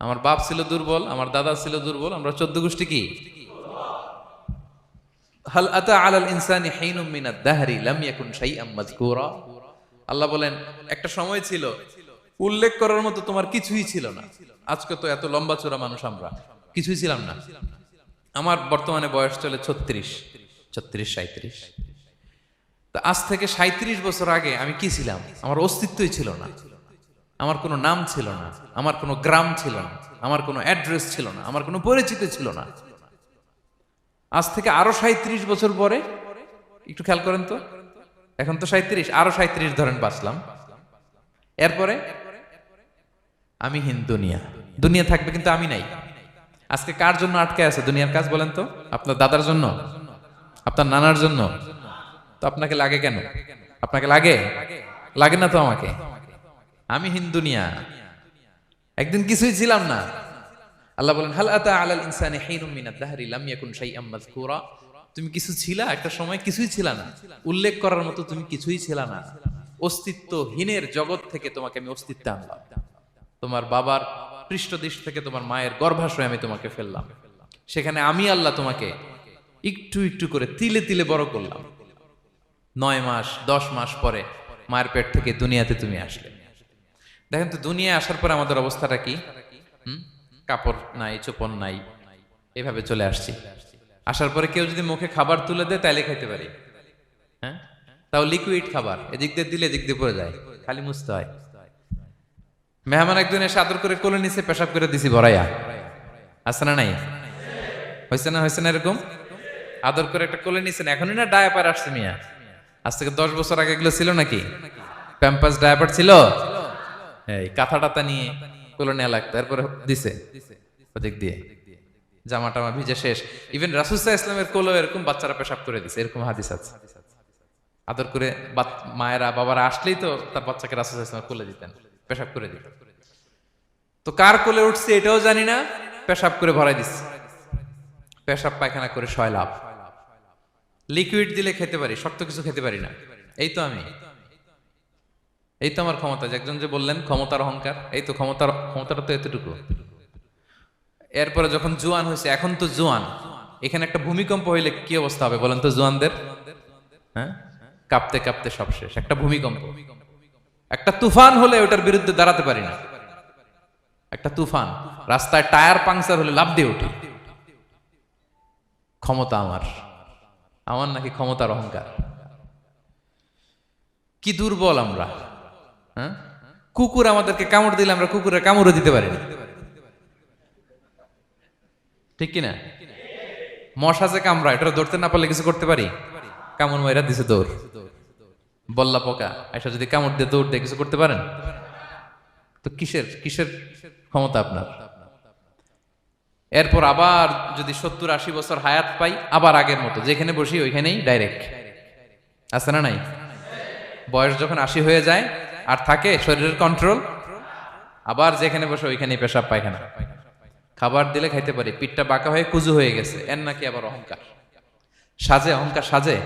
আমার বাপ ছিল দুর্বল, আমার দাদা ছিল দুর্বল, আমরা 14 গোষ্ঠী কি? হাল আতা আলাল ইনসানি হিনুম মিনাদ দাহরি লাম ইয়াকুন শাইআম মাযকুরা। আল্লাহ বলেন একটা সময় ছিল উল্লেখ করার মতো তোমার কিছুই ছিল না। আজকে তো এত লম্বা চূড়া মানুষ, আমরা কিছুই ছিলাম না। আমার বর্তমানে বয়স চলে 36, 37। তা আজ থেকে 37 বছর আগে আমি কি ছিলাম? আমার অস্তিত্বই ছিল না, আমার কোনো নাম ছিল না, আমার কোনো গ্রাম ছিল না, আমার কোনো অ্যাড্রেস ছিল না, আমার কোনো পরিচিত ছিল না। আজ থেকে আরো 37 বছর পরে একটু খেয়াল করেন তো, এখন তো 37, আরো 37 ধরেন বাঁচলাম। এরপরে আমি দুনিয়া, দুনিয়া থাকবে কিন্তু আমি নাই। আজকে কার জন্য আটকে আছে দুনিয়ার কাজ বলেন তো? আপনার দাদার জন্য, আপনার নানার জন্য। তো আপনাকে লাগে কেন? আপনাকে লাগে? লাগে না তো আমাকে। আমি দুনিয়া, একদিন কিছুই ছিলাম না। আল্লাহ বলেন হাল আতা আলাল ইনসানি হিনুম মিনাদ দাহরি লাম ইয়াকুন শাইআম মাযকুরা। তুমি কিছু ছিলা, একটা সময় কিছুই ছিলা না, উল্লেখ করার মতো তুমি কিছুই ছিলা না। অস্তিত্বহীনের জগৎ থেকে তোমাকে আমি অস্তিত্বে আনলাম। তোমার বাবার পৃষ্ঠদেশ থেকে তোমার মায়ের গর্ভাশয়ে আমি তোমাকে ফেললাম। সেখানে আমি আল্লাহ তোমাকে একটু একটু করে তিলে তিলে বড় করলাম। 9 মাস 10 মাস পরে মায়ের পেট থেকে দুনিয়াতে তুমি আসলে। দেখেন তো দুনিয়ায় আসার পর আমাদের অবস্থাটা কি? কাপড় নাই, চোপন নাই, এভাবে চলে আসছি। আসার পরে কেউ যদি মুখে খাবার তুলে দেয় তাইলে খাইতে পারি, হ্যাঁ? তাও লিকুইড খাবার, এদিক দিয়ে দিলে এদিক দিয়ে পড়ে যায়, খালি মুছতে হয়। মেহমান একজন এসে আদর করে কোলে নিচে পেশাব করে দিছি ভরাইয়া, আছে না নাই? হয়েছে না, হয়েছে না এরকম? আদর করে একটা কোলে নিছেন, এখনই না ডায়াপার আসছে মিয়া। আজ থেকে 10 বছর আগে এগুলো ছিল নাকি? প্যাম্পাস ডায়াপার ছিল, এই কাঁথা টাতা নিয়ে কোলে নেওয়া লাগতো, এরপরে দিছে ওদিক দিয়ে, জামা টামা ভিজে শেষ। ইভেন রাসূল সাল্লাল্লাহু আলাইহি ওয়াসাল্লামের কোলে এরকম বাচ্চারা পেশাব করে দিছে, এরকম হাদিস আছে। আদর করে মায়েরা বাবারা আসলেই তো তার বাচ্চাকে রাসূল সাল্লাল্লাহু আলাইহি ওয়াসাল্লাম কোলে দিতেন, পেশাব করে দিতেন। তো কার কোলে উঠছে এটাও জানি না, পেশাব করে ভরাই দিচ্ছে। পেশাব পায়খানা করে শয়লাভ। লিকুইড দিলে খেতে পারি, শক্ত কিছু খেতে পারি না। এই তো আমি, এই তো আমার ক্ষমতা। একজন যে বললেন ক্ষমতার অহংকার, এই তো ক্ষমতাটা তো এতটুকু। এরপরে যখন জোয়ান হয়েছে, এখন তো জোয়ান, এখানে একটা ভূমিকম্প হইলে কি অবস্থা হবে বলেন তো জোয়ানদের? হ্যাঁ, কাঁপতে কাঁপতে সব শেষ। একটা ভূমিকম্প, একটা তুফান হলে ওটার বিরুদ্ধে দাঁড়াতে পারি না। একটা তুফান, রাস্তায় টায়ার পাংচার হলে লাফ দিয়ে উঠি। ক্ষমতা আমার, আমার নাকি ক্ষমতার অহংকার? কি দুর্বল আমরা, হ্যাঁ? কুকুর আমাদেরকে কামড় দিলে আমরা কুকুরের কামড়ও দিতে পারি না, ঠিক কিনা? মশা যে কামড়া, এটা ধরতে না পারলে কিছু করতে পারি? কামড় মাইরা দিছে দৌড়। বল্লা পোকা এসে যদি কামড় দিয়ে দৌড় দিয়ে কিছু করতে পারেন? তো কিসের কিসের ক্ষমতা আপনার? এরপর আবার যদি 70-80 বছর হায়াত পাই, আবার আগের মতো যেখানে বসি ওইখানেই ডাইরেক্ট, আছে না নাই? বয়স যখন 80 হয়ে যায় আর থাকে শরীরের কন্ট্রোল, আবার যেখানে বসে ওইখানেই পেশাব পায়খানা। খাবার দিলে খাইতে পারি, পিঠটা বাঁকা হয়ে কুজু হয়ে গেছে, এর নাকি আবার অহংকার? সাজে অহংকার? সাজে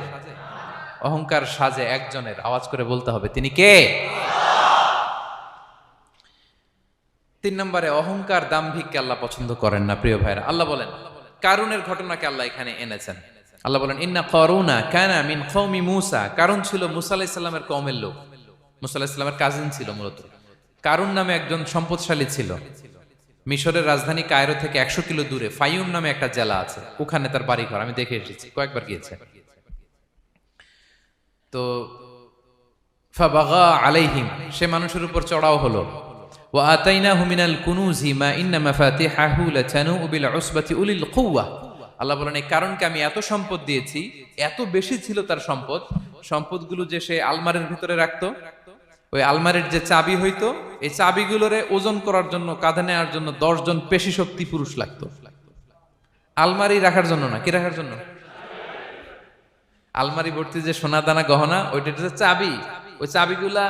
অহংকার সাজে একজনের, আওয়াজ করে বলতে হবে তিনি কে? তিন নম্বরে অহংকার দাম্ভিককে আল্লাহ পছন্দ করেন না। প্রিয় ভাইরা, আল্লাহ বলেন কারুনের ঘটনাকে আল্লাহ এখানে এনেছেন। আল্লাহ বলেন ইন্না কারুনা কানা মিন কওমি মূসা। কারুন ছিল মূসা আলাইহিস সালামের কওমের লোক। মূসা আলাইহিস সালামের কাজিন ছিল মূলত। কারুন নামে একজন সম্পদশালী ছিল। মিশরের রাজধানী কায়রো থেকে 100 কিলো দূরে ফাইউম নামে একটা জেলা আছে, ওখানে তার বাড়ি ঘর। আমি দেখে এসেছি, কয়েকবার গিয়েছে। তো ফাবাগা আলাইহিম, সে মানুষের উপর চড়াও হলো। ওয়া আতাইনাহু মিনাল কুনুজি মা ইন্না মাফাতিহাহু লাতানু বিল উসবাতি উলিল কুওয়া। আল্লাহ বলেন এই কারণকে আমি এত সম্পদ দিয়েছি, এত বেশি ছিল তার সম্পদ, সম্পদগুলো যে সে আলমারির ভিতরে রাখতো, ওই আলমারির যে চাবি হইতো, এই চাবিগুলোরে ওজন করার জন্য, কাঁধে নেওয়ার জন্য 10 জন পেশি শক্তি পুরুষ লাগতো। আলমারি রাখার জন্য না, কি রাখার জন্য? আলমারি ভর্তি যে সোনা দানা গহনা, ওইটা যে চাবি, ওই চাবিগুলা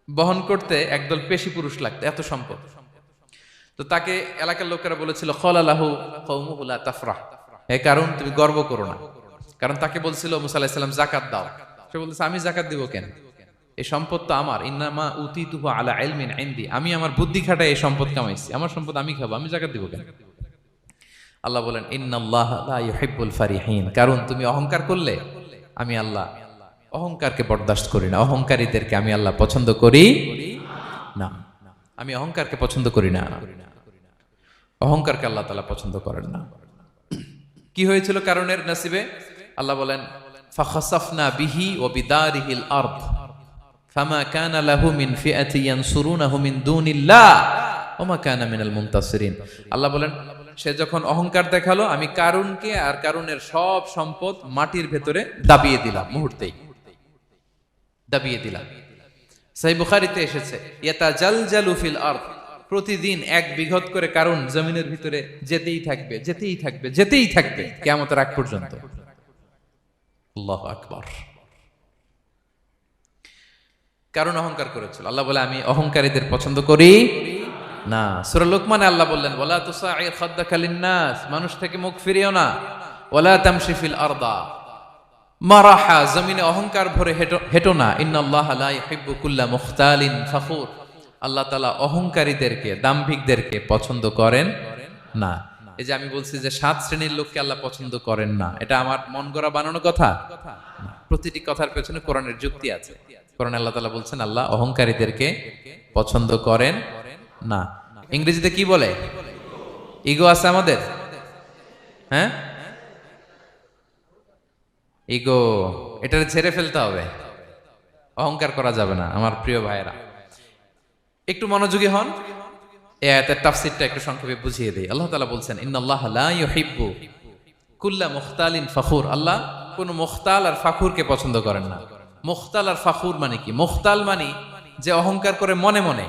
বহন করতে একদল পেশি পুরুষ লাগতো, এত সম্পদ। তো তাকে এলাকার লোকেরা বলেছিল ক্বালালাহু কওমুহু লা তাফরাহ, এই কারণ তুমি গর্ব করো না। কারণ তাকে বলছিল মুসা আলাইহিস সালাম যাকাত দাও, সে বলতেছে আমি যাকাত দিব কেন? এই সম্পদ তো আমার। ইন্নামা উতিতুহু আলা ইলমিন ইনদি, আমি আমার বুদ্ধি খাটায় এই সম্পদ কামাইছি, আমার সম্পদ আমি খাবো, আমি যাকাত দিব কেন? আল্লাহ বলেন ইন্নাল্লাহা লা ইউহিব্বুল ফারিহিন। কারণ তুমি অহংকার করলে আমি আল্লাহ অহংকারকে বরদাস্ত করি না, অহংকারীদেরকে আমি আল্লাহ পছন্দ করি না। আমি অহংকারকে পছন্দ করি না, অহংকারকে আল্লাহ তাআলা পছন্দ করেন না। কি হয়েছিল কারণের নসিবে? আল্লাহ বলেন ফাখাসাফনা বিহি ওয়া বিদারিহিল আরদ ফামা কানা লাহু মিন ফিআতি ইয়ানসুরুনাহু মিন দুনিল্লাহ ওয়া মা কানা মিনাল মুনতাসিরিন। আল্লাহ বলেন সে যখন অহংকার দেখালো, আমি কারুনকে আর কারুনের সব সম্পদ মাটির ভেতরে দাবিয়ে দিলাম, মুহূর্তেই দাবিয়ে দিলাম। সহিহ বুখারীতে এসেছে ইয়াতাজালজালু ফিল আরদ, প্রতিদিন 1 বিঘত করে কারুন জমিনের ভিতরে যেতেই থাকবে, যেতেই থাকবে, যেতেই থাকবে কিয়ামতের আগ পর্যন্ত। আল্লাহু আকবার। কারণ অহংকার করেছিল। আল্লাহ বলে আমি অহংকারীদের পছন্দ করি না। সূরা লোকমানে আল্লাহ বললেন ওয়ালা তুসাইর খাদ্দাকা লিন্নাস, মানুষ থেকে মুখ ফিরিও না। ওয়ালা তামশি ফিল আরদা মারাহা, জমিনে অহংকার ভরে হেঁটো না। ইন্নাল্লাহা লা ইউহিব্বু কুল্লা মুখতালিন ফখুর, আল্লাহ তাআলা অহংকারীদেরকে, দাম্ভিকদেরকে পছন্দ করেন না। এই যে আমি বলছি যে 7 শ্রেণীর লোককে আল্লাহ পছন্দ করেন না, এটা আমার মন গড়া বানানো কথা না। প্রতিটি কথার পেছনে কোরআনের যুক্তি আছে। কোরআনে আল্লাহ তাআলা বলছেন আল্লাহ অহংকারীদেরকে পছন্দ করেন না। ইংরেজিতে কি বলে? ইগো আছে আমাদের, হ্যাঁ? ইগো, এটা ছেড়ে ফেলতে হবে, অহংকার করা যাবে না। আমার প্রিয় ভাইয়েরা, একটু মনোযোগী হন। এই আয়াতের তাফসীরটা একটু সংক্ষেপে বুঝিয়ে দেই। আল্লাহ তাআলা বলছেন ইন্নাল্লাহা লা ইউহিব্বু কুল্লা মুখতালিন ফখুর, আল্লাহ কোন মুখতাল আর ফাখুরকে পছন্দ করেন না। মুখতাল আর ফাখুর মানে কি? মুখতাল মানে যে অহংকার করে মনে মনে।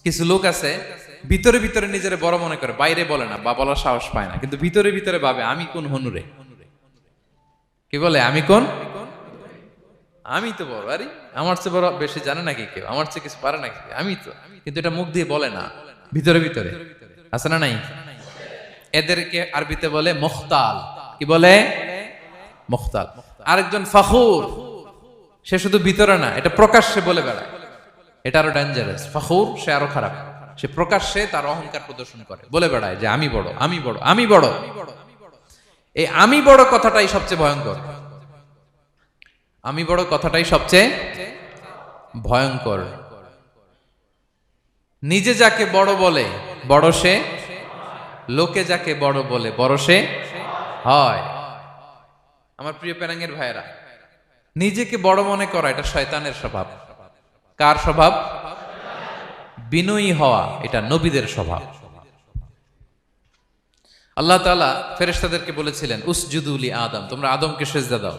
কিছু লোক আছে ভিতরে ভিতরে নিজের বড় মনে করে, বাইরে বলে না বা বলার সাহস পায় না, কিন্তু ভিতরে ভিতরে ভাবে আমি কোন হনুরে, কি বলে আমি কোন, আমি তো বড়, আরে আমার চেয়ে বড় বেশি জানে নাকি কেউ, আমার চেয়ে কিছু পারে নাকি, আমি তো, কিন্তু এটা মুখ দিয়ে বলে না, ভিতরে ভিতরে আছে না নাই? এদেরকে আরবিতে বলে মুখতাল। কি বলে? মুখতাল। আরেকজন ফাখুর, সে শুধু ভিতরে না, এটা প্রকাশ্যে বলে বেড়ায়, এটা আরো ডেঞ্জারাস। ফাখুর সে আরো খারাপ, সে প্রকাশ্যে তার অহংকার প্রদর্শন করে, বলে বেড়ায় যে আমি বড়, আমি বড়, আমি বড়। এই আমি বড় কথাটাই সবচেয়ে ভয়ঙ্কর। আমি বড় কথাটাই সবচেয়ে ভয়ঙ্কর। নিজে যাকে বড় বলে বড় সে, লোকে যাকে বড় বলে বড় সে হয়। আমার প্রিয় পেনাঙ্গের ভাইয়েরা, নিজেকে বড় মনে করা এটা শয়তানের স্বভাব। কার স্বভাব? বিনয়ী হওয়া এটা নবীদের স্বভাব। আল্লাহ তাআলা ফেরেশতাদেরকে বলেছিলেন উসজুদু লি আদম, তোমরা আদমকে সিজদা দাও।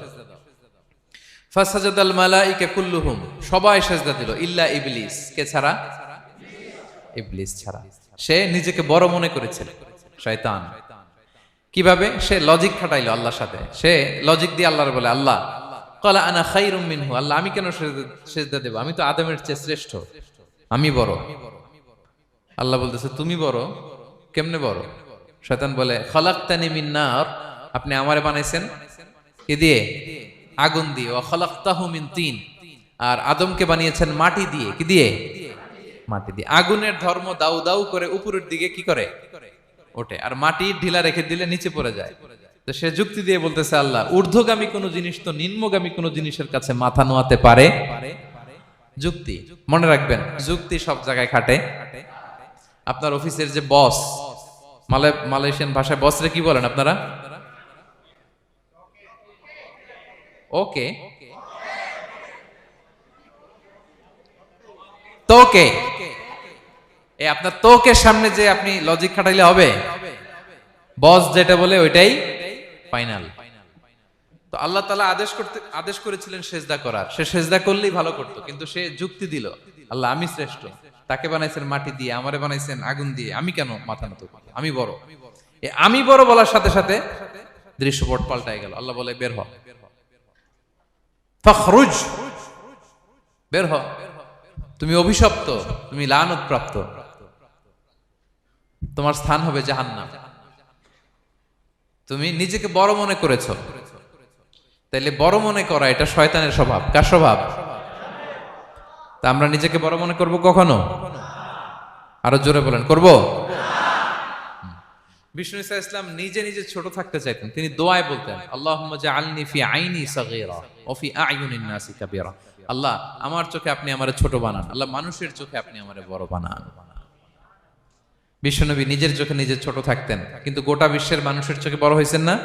ফাসাজাদাল মালাইকা কুল্লুহুম, সবাই সিজদা দিল ইল্লা ইবলিস, কে ছাড়া? ইবলিস ছাড়া। সে নিজেকে বড় মনে করেছিল, শয়তান। কিভাবে? সে লজিক খাটাইলো আল্লাহর সাথে। সে লজিক দিয়ে আল্লাহর বলে আল্লাহ ক্বালা আনা খায়রুম মিনহু, আল্লাহ আমি কেন সিজদা দেব, আমি তো আদমের চেয়ে শ্রেষ্ঠ, আমি বড়। আল্লাহ বলতেছে তুমি বড়, কেমনে বড়? শয়তান বলে খালাকতানি মিন নার, আপনি আমারে বানাইছেন কি দিয়ে? আগুন দিয়ে। ওয়া খালাকতাহু মিন তিন, আর আদমকে বানিয়েছেন মাটি দিয়ে। কি দিয়ে? মাটি দিয়ে। আগুনের ধর্ম দাউ দাউ করে উপরের দিকে কি করে ওঠে, আর মাটি ঢিলা রেখে দিলে নিচে পড়ে যায়। তো সে যুক্তি দিয়ে বলতেছে আল্লাহ ঊর্ধ্বগামী কোন জিনিস তো নিম্নগামী কোন জিনিসের কাছে মাথা নোয়াতে পারে? যুক্তি, মনে রাখবেন যুক্তি সব জায়গায় খাটে। আপনার অফিসের যে বস, মালয়েশিয়ান ভাষায় বসরে কি বলেন আপনারা? ওকে, তোকে, এই আপনার তোকের সামনে যে আপনি লজিক খাটাইলে হবে? বস যেটা বলে ওইটাই ফাইনাল। তো আল্লাহ তাআলা আদেশ করেছিলেন সেজদা করার, সে সেজদা করলেই ভালো করতো, কিন্তু সে যুক্তি দিল আল্লাহ আমি শ্রেষ্ঠ, তাকে বানাইছেন মাটি দিয়ে, আমারে বানাইছেন আগুন দিয়ে, আমি কেন মাথা নত করব? আমি বড়। আমি বড় বলার সাথে সাথে দৃশ্যপট পাল্টায় গেল। আল্লাহ বলে বের হ, ফখরুজ, বের হ, তুমি অভিশপ্ত, তুমি লানত প্রাপ্ত, তোমার স্থান হবে জাহান্নাম। তুমি নিজেকে বড় মনে করেছো, তাইলে বড় মনে করা এটা শয়তানের স্বভাব। কার স্বভাব? তা আমরা নিজেকে বড় মনে করব কখনো? আরো জোরে বলেন, করব? বিষ্ণু ঈসা ইসলাম নিজে নিজে ছোট থাকতে চাইতেন। তিনি দোয়ায় বলতেন আল্লাহুম্মা জাআলনি ফি আইনি সাগীরা ওয়া ফি আ'য়ুনিন নাসি কাবীরা। আল্লাহ আমার চোখে আপনি আমারে ছোট বানান, আল্লাহ মানুষের চোখে আপনি আমারে বড় বানান। বিশ্বনবী নিজের চোখে নিজে ছোট থাকতেন, কিন্তু গোটা বিশ্বের মানুষের চোখে বড় হয়েছেন না?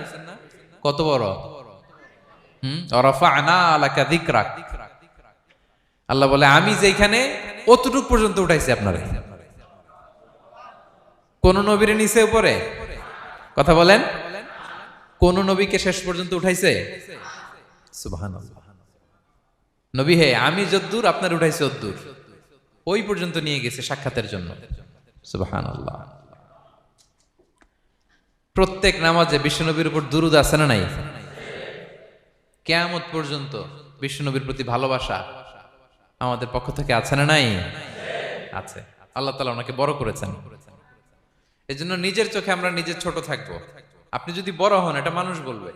কত বড়? রাফা'না লাকা যিকরাক। আল্লাহ বলে আমি যেখানে অতটুক পর্যন্ত উঠাইছি আপনারে। কোন নবীর নিচে উপরে? কথা বলেন, কোন নবীকে শেষ পর্যন্ত উঠাইছে? সুবহানাল্লাহ। নবী হে আমি যদ্দূর আপনার উঠাইছে অদ্দূর, ওই পর্যন্ত নিয়ে গেছে সাক্ষাতের জন্য। সুবহানাল্লাহ। প্রত্যেক নামাজে বিশ্বনবীর উপর দুরূদ আছে না নাই? কিয়ামত পর্যন্ত বিশ্বনবীর প্রতি ভালোবাসা আমাদের পক্ষ থেকে আছে না নাই? আছে। আল্লাহ তাআলা ওনাকে বড় করেছেন। এজন্য নিজের চোখে আমরা নিজে ছোট থাকবো। আপনি যদি বড় হন এটা মানুষ বলবে।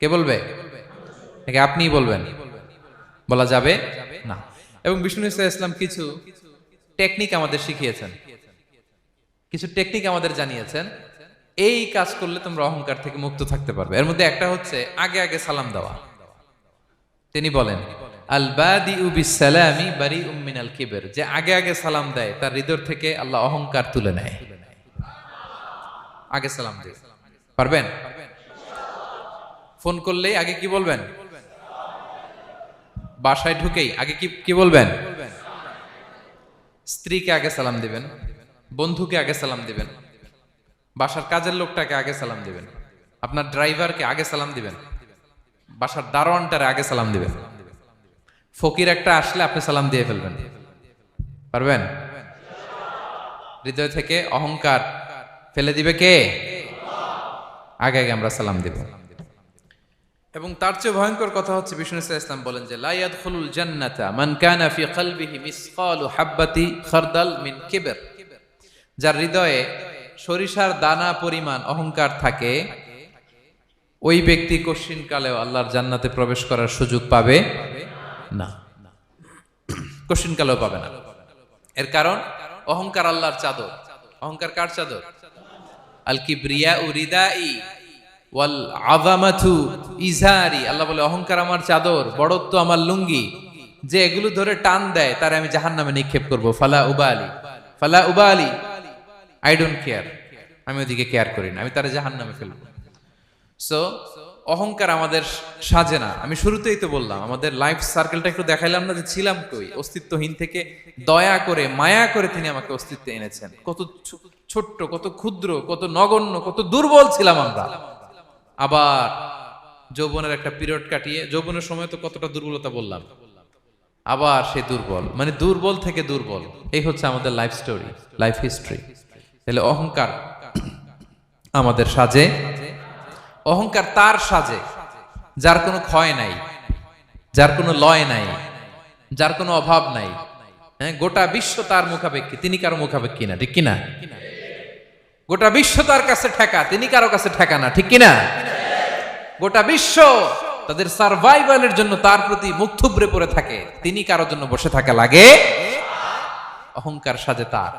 কে বলবে? নাকি আপনিই বলবেন? বলা যাবে না। এবং বিষ্ণু ইসলাম কিছু টেকনিক আমাদের শিখিয়েছেন, কিছু টেকনিক আমাদের জানিয়েছেন। এই কাজ করলে তোমরা অহংকার থেকে মুক্ত থাকতে পারবে। এর মধ্যে একটা হচ্ছে আগে আগে সালাম দেওয়া। তিনি বলেন আল বাদিউ বিসসালামি বারিউম মিনাল কিবর, যে আগে আগে সালাম দেয় তার হৃদয় থেকে আল্লাহ অহংকার তুলে নেয়। আগে সালাম দিয়ে পারবেন? ফোন করলেই আগে কি বলবেন? বাসায় ঢুকেই আগে কি বলবেন? স্ত্রীকে আগে সালাম দিবেন, বন্ধুকে আগে সালাম দিবেন, বাসার কাজের লোকটাকে আগে সালাম দিবেন, আপনার ড্রাইভারকে আগে সালাম দিবেন, বাসার দারোয়ানটারে আগে সালাম দিবেন। ফকির একটা আসলে আপনি সালাম দিয়ে ফেলবেন। পারবেন? হৃদয় থেকে অহংকার ফেলে দিবে কে? আগে আগে আমরা সালাম দিব। এবং তার চেয়ে ভয়ঙ্কর কথা হচ্ছে বিষ্ণু ইসলাম বলেন যে লা ইয়াদখুলুল জান্নাতা মান কানা ফি কলবিহি মিসকালু হাববাতি খারদাল মিন কিবর, যার হৃদয়ে সরিষার দানা পরিমাণ অহংকার থাকে ওই ব্যক্তি কশিনকালেও আল্লাহর জান্নাতে প্রবেশ করার সুযোগ পাবে না। কশিনকালেও পাবে না। এর কারণ অহংকার আল্লাহর চাদর। অহংকার কার চাদর? আল কিবরিয়া রিদাই ওয়াল আযামাতু ইজারি। আল্লাহ বলে অহংকার আমার চাদর, বড়ত্ব আমার লুঙ্গি। যে এগুলো ধরে টান দেয় তারে আমি জাহান্নামে নিক্ষেপ করব। ফালা উবালি, আই ডোন্ট কেয়ার, আমি ওদিকে কেয়ার করি না, আমি তারে জাহান্নামে ফেলব। সো অহংকার আমাদের সাজে না। আমি শুরুতেই তো বললাম আমাদের লাইফ সার্কেলটা একটু দেখাইলাম না যে ছিলাম কই, অস্তিত্বহীন থেকে দয়া করে মায়া করে তিনি আমাকে অস্তিত্বে এনেছেন। কত ছোট্ট, কত ক্ষুদ্র, কত নগণ্য, কত দুর্বল ছিলাম আমরা। আবার যৌবনের একটা পিরিয়ড কাটিয়ে, যৌবনের সময় তো কতটা দুর্বলতা বললাম, আবার সে দুর্বল, মানে দুর্বল থেকে দুর্বল। এই হচ্ছে আমাদের লাইফ স্টোরি, লাইফ হিস্ট্রি। তাহলে অহংকার আমাদের সাজে। অহংকার তার সাজে যার কোনো ক্ষয় নাই, যার কোনো লয় নাই, যার কোনো অভাব নাই। হ্যাঁ, গোটা বিশ্ব তার মুখাপেক্ষী, তিনি কারো মুখাপেক্ষী না, ঠিক কিনা? গোটা বিশ্ব তার কাছে ঠেকা, তিনি কারো কাছে ঠেকা না, ঠিক কিনা? গোটা বিশ্ব তাদের সার্ভাইভালের জন্য তার প্রতি মুখ থুবড়ে পড়ে থাকে, তিনি কারোর জন্য বসে থাকা লাগে। অহংকার সাজে তার।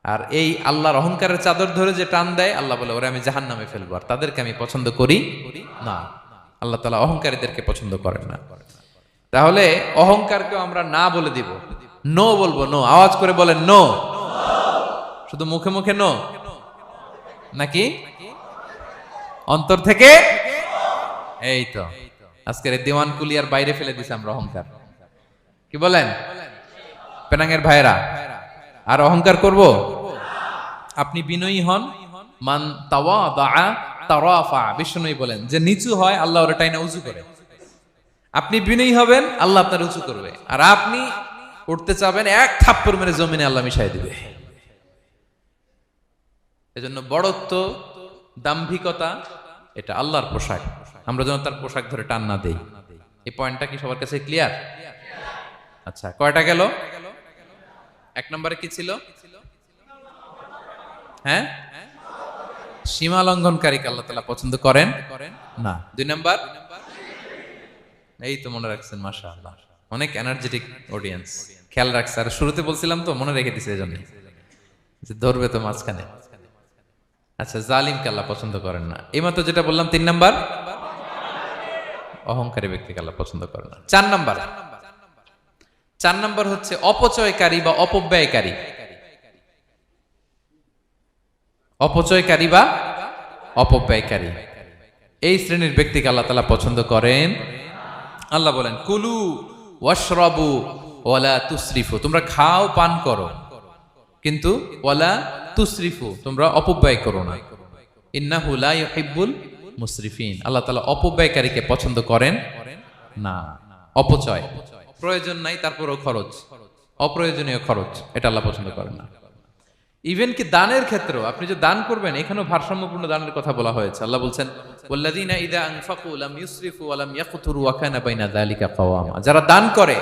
আর এই আল্লাহর অহংকারের চাদর ধরে যে টান দেয়, আল্লাহ বলে ওরা আমি জাহান্নামে ফেলবো, আর তাদেরকে আমি পছন্দ করি না। আল্লাহ তাআলা অহংকারীদেরকে পছন্দ করেন না। তাহলে অহংকারকেও আমরা না বলে দিব, নো বলবো, নো। আওয়াজ করে বলেন নো। শুধু মুখে মুখে নো নাকি অন্তর থেকে? এই তো আজকের দিওয়ান কুলিয়ার বাইরে ফেলে দিছে আমরা অহংকার। কি বলেন পেনাঙ্গের ভাইরা? আর অহংকার করব? আপনি বিনয়ী হন। মান তাওয়াদা তারাফা, বিষ্ণু বলেন যে নিচু হয় আল্লাহ ওর টাইনা উঁচু করে। আপনি বিনয়ী হবেন, আল্লাহ আপনার উঁচু করবে। আর আপনি উঠতে চাবেন, এক থাপ্পড় মেরে জমিনে আল্লাহ মিশাই দিবে। এজন্য বড়ত্ব, দাম্ভিকতা এটা আল্লাহর পোশাক, আমরা যেন তার পোশাক ধরে টান না দেই। এই পয়েন্টটা কি সবার কাছে ক্লিয়ার? আচ্ছা, কয়টা গেল? এক নম্বরে কি ছিল? হ্যাঁ, সীমা লঙ্ঘনকারীকে আল্লাহ তাআলা পছন্দ করেন না। দুই নাম্বার, এই তো মনে রাখছেন, মাশাআল্লাহ, অনেক এনার্জেটিক অডিয়েন্স, খেয়াল রাখছে। আর শুরুতে বলছিলাম তো, মনে রেখে দিছে এজন্য যে ধরবে তো মাঝখানে। আচ্ছা, জালিমকে আল্লাহ পছন্দ করেন না। এইমাত্র যেটা বললাম, তিন নাম্বার, অহংকারী ব্যক্তিকে আল্লাহ পছন্দ করেন না। চার নাম্বার হচ্ছে অপচয়কারী বা অপব্যয়কারী। অপচয়কারী বা অপব্যয়কারী, এই শ্রেণীর ব্যক্তিকে আল্লাহ তাআলা পছন্দ করেন। আল্লাহ বলেন কুলু ওয়াশরাবু ওয়ালা তুসরিফু, তোমরা খাও পান করো, কিন্তু ওয়ালা তুসরিফু, তোমরা অপব্যয় করো না। ইন্নাহু লা ইউহিব্বুল মুসরিফিন, আল্লাহ তাআলা অপব্যয়কারীকে পছন্দ করেন না। অপচয়, প্রয়োজন নাই তারপরও খরচ, অপ্রয়োজনীয় খরচ, এটা আল্লাহ পছন্দ করেন না। ইভেন কি দানের ক্ষেত্রেও, আপনি যে দান করবেন, এখানেও ভারসাম্যপূর্ণ দানের কথা বলা হয়েছে। আল্লাহ বলছেন ওয়াল্লাযীনা ইযা আনফাকু লাম ইউসরিফু ওয়া লাম ইয়াকতুরু ওয়া কানা বাইনা যালিকা কাওয়ামা, যারা দান করে,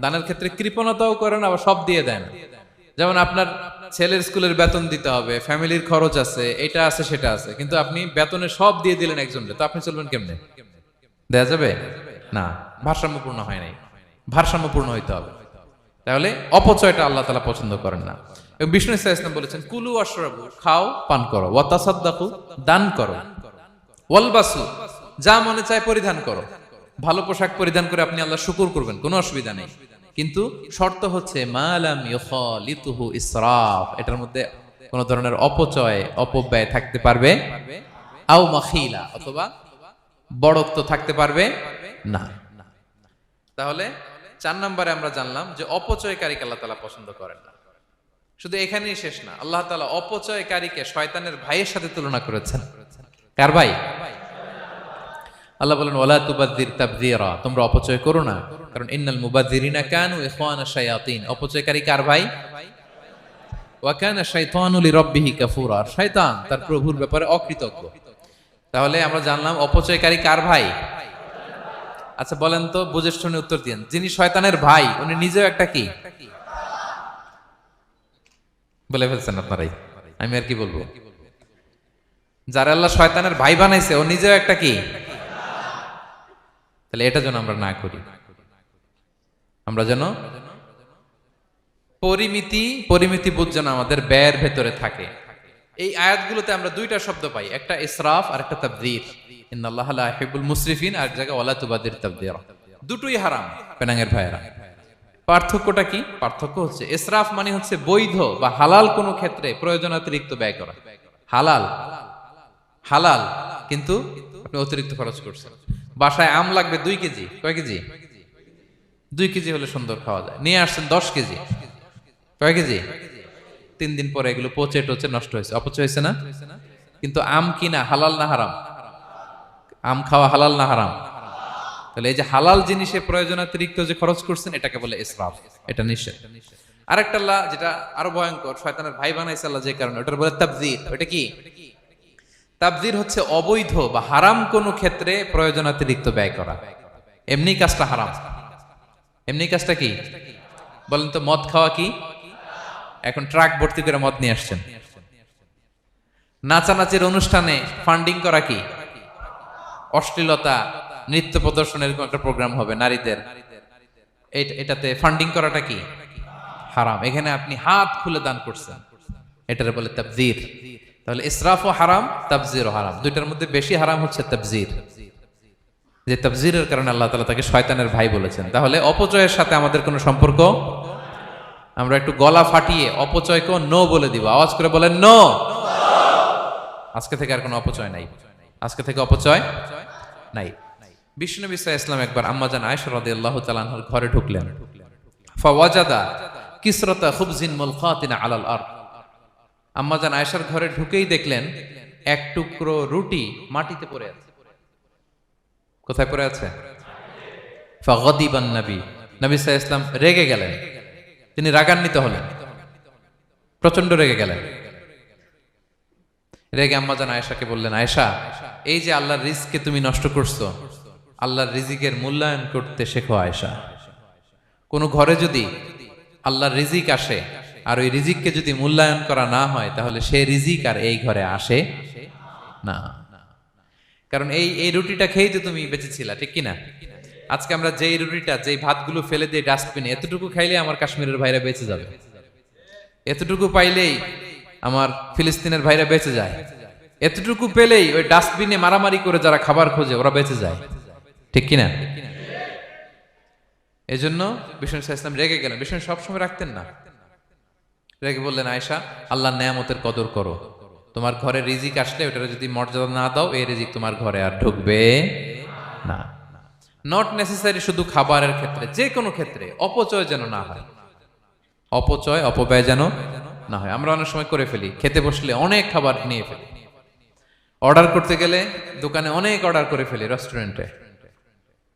দানের ক্ষেত্রে কৃপণতাও করে না, আবার সব দিয়ে দেন। যেমন আপনার ছেলের স্কুলের বেতন দিতে হবে, ফ্যামিলির খরচ আছে, এটা আছে সেটা আছে, কিন্তু আপনি বেতনে সব দিয়ে দিলেন একজনকে, তো আপনি চলবেন কেমনে? দেয়া যাবে না, ভারসাম্যপূর্ণ হয় নাই। ভারসাম্যপূর্ণ হইতে হবে। তাহলে অপচয়টা আল্লাহ তাআলা পছন্দ করেন না। এবং বিষ্ণু সাল্লাল্লাহু আলাইহি ওয়াসাল্লাম বলেছেন কুলু ওয়াশরাবু, খাও পান করো, ওয়া তাসাদদাকু, দান করো, ওয়ালবাসু, যা মনে চায় পরিধান করো। ভালো পোশাক পরিধান করে আপনি আল্লাহ শুকর করবেন, কোনো অসুবিধা নেই, কিন্তু শর্ত হচ্ছে মালাম ইউখালিতুহু ইসরাফ, এটার মধ্যে কোন ধরনের অপচয় অপব্যয় থাকতে পারবে, আও মাখিলা, অথবা বড়ত্ব থাকতে পারবে না। তাহলে 4 নম্বরে আমরা জানলাম যে অপচয়কারীকে আল্লাহ তাআলা পছন্দ করেন না। শুধু এখানেই শেষ না, আল্লাহ তাআলা অপচয়কারীকে শয়তানের ভাইয়ের সাথে তুলনা করেছেন। কার ভাই? আল্লাহ বলেন ওয়ালা তুবাযযির তাবযীরা, তোমরা অপচয় করো না, কারণ ইন্নাল মুবাযযিরিনা কানু ইখওয়ানাশ শায়াতিন। অপচয়কারী কার ভাই? ওয়া কানা শাইতানু লিরাব্বিহি কাফুরা, শয়তান তার প্রভুর ব্যাপারে অকৃতজ্ঞ। তাহলে আমরা জানলাম অপচয়কারী কার ভাই? আচ্ছা বলেন তো, বুঝে শুনে উত্তর দিন। যিনি শয়তানের ভাই, উনি নিজেও একটা কি? বলে ফেলছেন আপনারাই, আমি আর কি বলবো। যারা আল্লাহ শয়তানের ভাই বানাইছে, ও নিজেও একটা কি? তাহলে এটা যেন আমরা না করি। আমরা যেন পরিমিতি বোধ যেন আমাদের ব্যয়ের ভেতরে থাকে। এই আয়াতগুলোতে আমরা দুইটা শব্দ পাই, একটা ইসরাফ আর একটা তাবযীর। ইন্নাল্লাহা লা ইউহিব্বুল মুসরিফিন, আর জায়গা ওয়ালা তুবাযযির তাবযীরা। দুটোই হারাম পেনাঙ্গের ভাইয়েরা। পার্থক্যটা কি? পার্থক্য হচ্ছে ইসরাফ মানে হচ্ছে বৈধ বা হালাল কোনো ক্ষেত্রে প্রয়োজনাতিরিক্ত ব্যয় করা। হালাল কিন্তু আপনি অতিরিক্ত খরচ করছেন। বাসায় আম লাগবে 2 কেজি, কয় কেজি? 2 কেজি হলে সুন্দর খাওয়া যায়। নিয়ে আসছেন 10 কেজি, কয় কেজি? 3 দিন পরে এগুলো পচে টচে নষ্ট হয়েছে, অপচয় হয়েছে না? কিন্তু আম কিনা হালাল না হারাম? আম খাওয়া হালাল না হারাম? তাহলে এই যে হালাল জিনিসে প্রয়োজনাতিরিক্ত যে খরচ করছেন, এটাকে বলে ইসরাফ, এটা নিষেধ। আরেকটা আল্লাহ যেটা আরো ভয়ঙ্কর, শয়তানের ভাই বানাইছে আল্লাহ যে কারণে, ওটার বলে তাবযীর। ওটা কি? তাবযীর হচ্ছে অবৈধ বা হারাম কোনো ক্ষেত্রে প্রয়োজনাতিরিক্ত ব্যয় করা। এমনি কাজটা হারাম। এমনি কাজটা কি বলেন তো? মদ খাওয়া কি? এখন ট্রাক ভর্তি করে মদ নিয়ে আসছেন। নাচানাচির অনুষ্ঠানে ফান্ডিং করা কি? অশ্লীলতা, নৃত্য প্রদর্শনের একটা প্রোগ্রাম হবে নারীদের, এটাতে ফান্ডিং করাটা কি? হারাম। এখানে আপনি হাত খুলে দান করছেন, এটার বলে তাবযির। তাহলে ইসরাফও হারাম, তাবযিরও হারাম। দুইটার মধ্যে বেশি হারাম হচ্ছে তাবযির। যে তাবযিরের কারণে আল্লাহ তাআলা তাকে শয়তানের ভাই বলেছেন। তাহলে অপচয়ের সাথে আমাদের কোনো সম্পর্ক। আমরা একটু গলা ফাটিয়ে অপচয়কে নো বলে দিব, আওয়াজ করে বলেন নো। আজকে থেকে আর কোনো অপচয় নাই, আজকে থেকে অপচয় নাই। বিষ্ণুনবী সাল্লাল্লাহু আলাইহি ওয়াসাল্লাম একবার আম্মাজান আয়েশা রাদিয়াল্লাহু তাআলা আনহার ঘরে ঢুকলেন। ফাওয়াজাদা কিসরাতা খুবজিন মুলকাতিন আলাল আরদ। আম্মাজান আয়েশার ঘরে ঢুকেই দেখলেন এক টুকরো রুটি মাটিতে পড়ে আছে। কোথায় পড়ে আছে? ফাগাদিবান নবী, নবী সাল্লাল্লাহু আলাইহি ওয়াসাল্লাম রেগে গেলেন, তিনি রাগান্বিত হলেন, প্রচন্ড রেগে গেলেন। রেগে আম্মাজান আয়েশাকে বললেন, আয়েশা, এই যে আল্লাহর রিজকে তুমি নষ্ট করছো, আল্লাহর রিজিকের মূল্যায়ন করতে শেখো আয়েশা। কোন ঘরে যদি আল্লাহর রিজিক আসে আর ওই রিজিককে যদি মূল্যায়ন করা না হয়, তাহলে সে রিজিক আর এই ঘরে আসে না। কারণ এই রুটিটা খেয়েই তো তুমি বেঁচেছিলা, ঠিক কিনা? আজকে আমরা যেই রুটিটা, যেই ভাতগুলো ফেলে দিয়ে ডাস্টবিনে, এতটুকু খাইলে আমার কাশ্মীরের ভাইরা বেঁচে যাবে, এতটুকু পাইলেই আমার ফিলিস্তিনের ভাইরা বেঁচে যায়, এতটুকু পেলেই ওই ডাস্টবিনে মারামারি করে যারা খাবার খোঁজে ওরা বেঁচে যায়, ঠিক কিনা? এই জন্য বিষ্ণু সাল্লাল্লাহু আলাইহি ওয়াসাল্লাম রেগে গেলেন। বিষ্ণু সবসময় রাখতেন না, রেগে বললেন, আয়েশা, আল্লাহর নেয়ামতের কদর করো। তোমার ঘরে রিজিক আসলে ওটার যদি মর্যাদা না দাও, এই রিজিক তোমার ঘরে আর ঢুকবে না। নট নেসেসারি শুধু খাবারের ক্ষেত্রে, যে কোনো ক্ষেত্রে অপচয় যেন না হয়, অপচয় অপব্যয় যেন না হয়। আমরা অনেক সময় করে ফেলি, খেতে বসলে অনেক খাবার নিয়ে ফেলি, অর্ডার করতে গেলে দোকানে অনেক অর্ডার করে ফেলি, রেস্টুরেন্টে,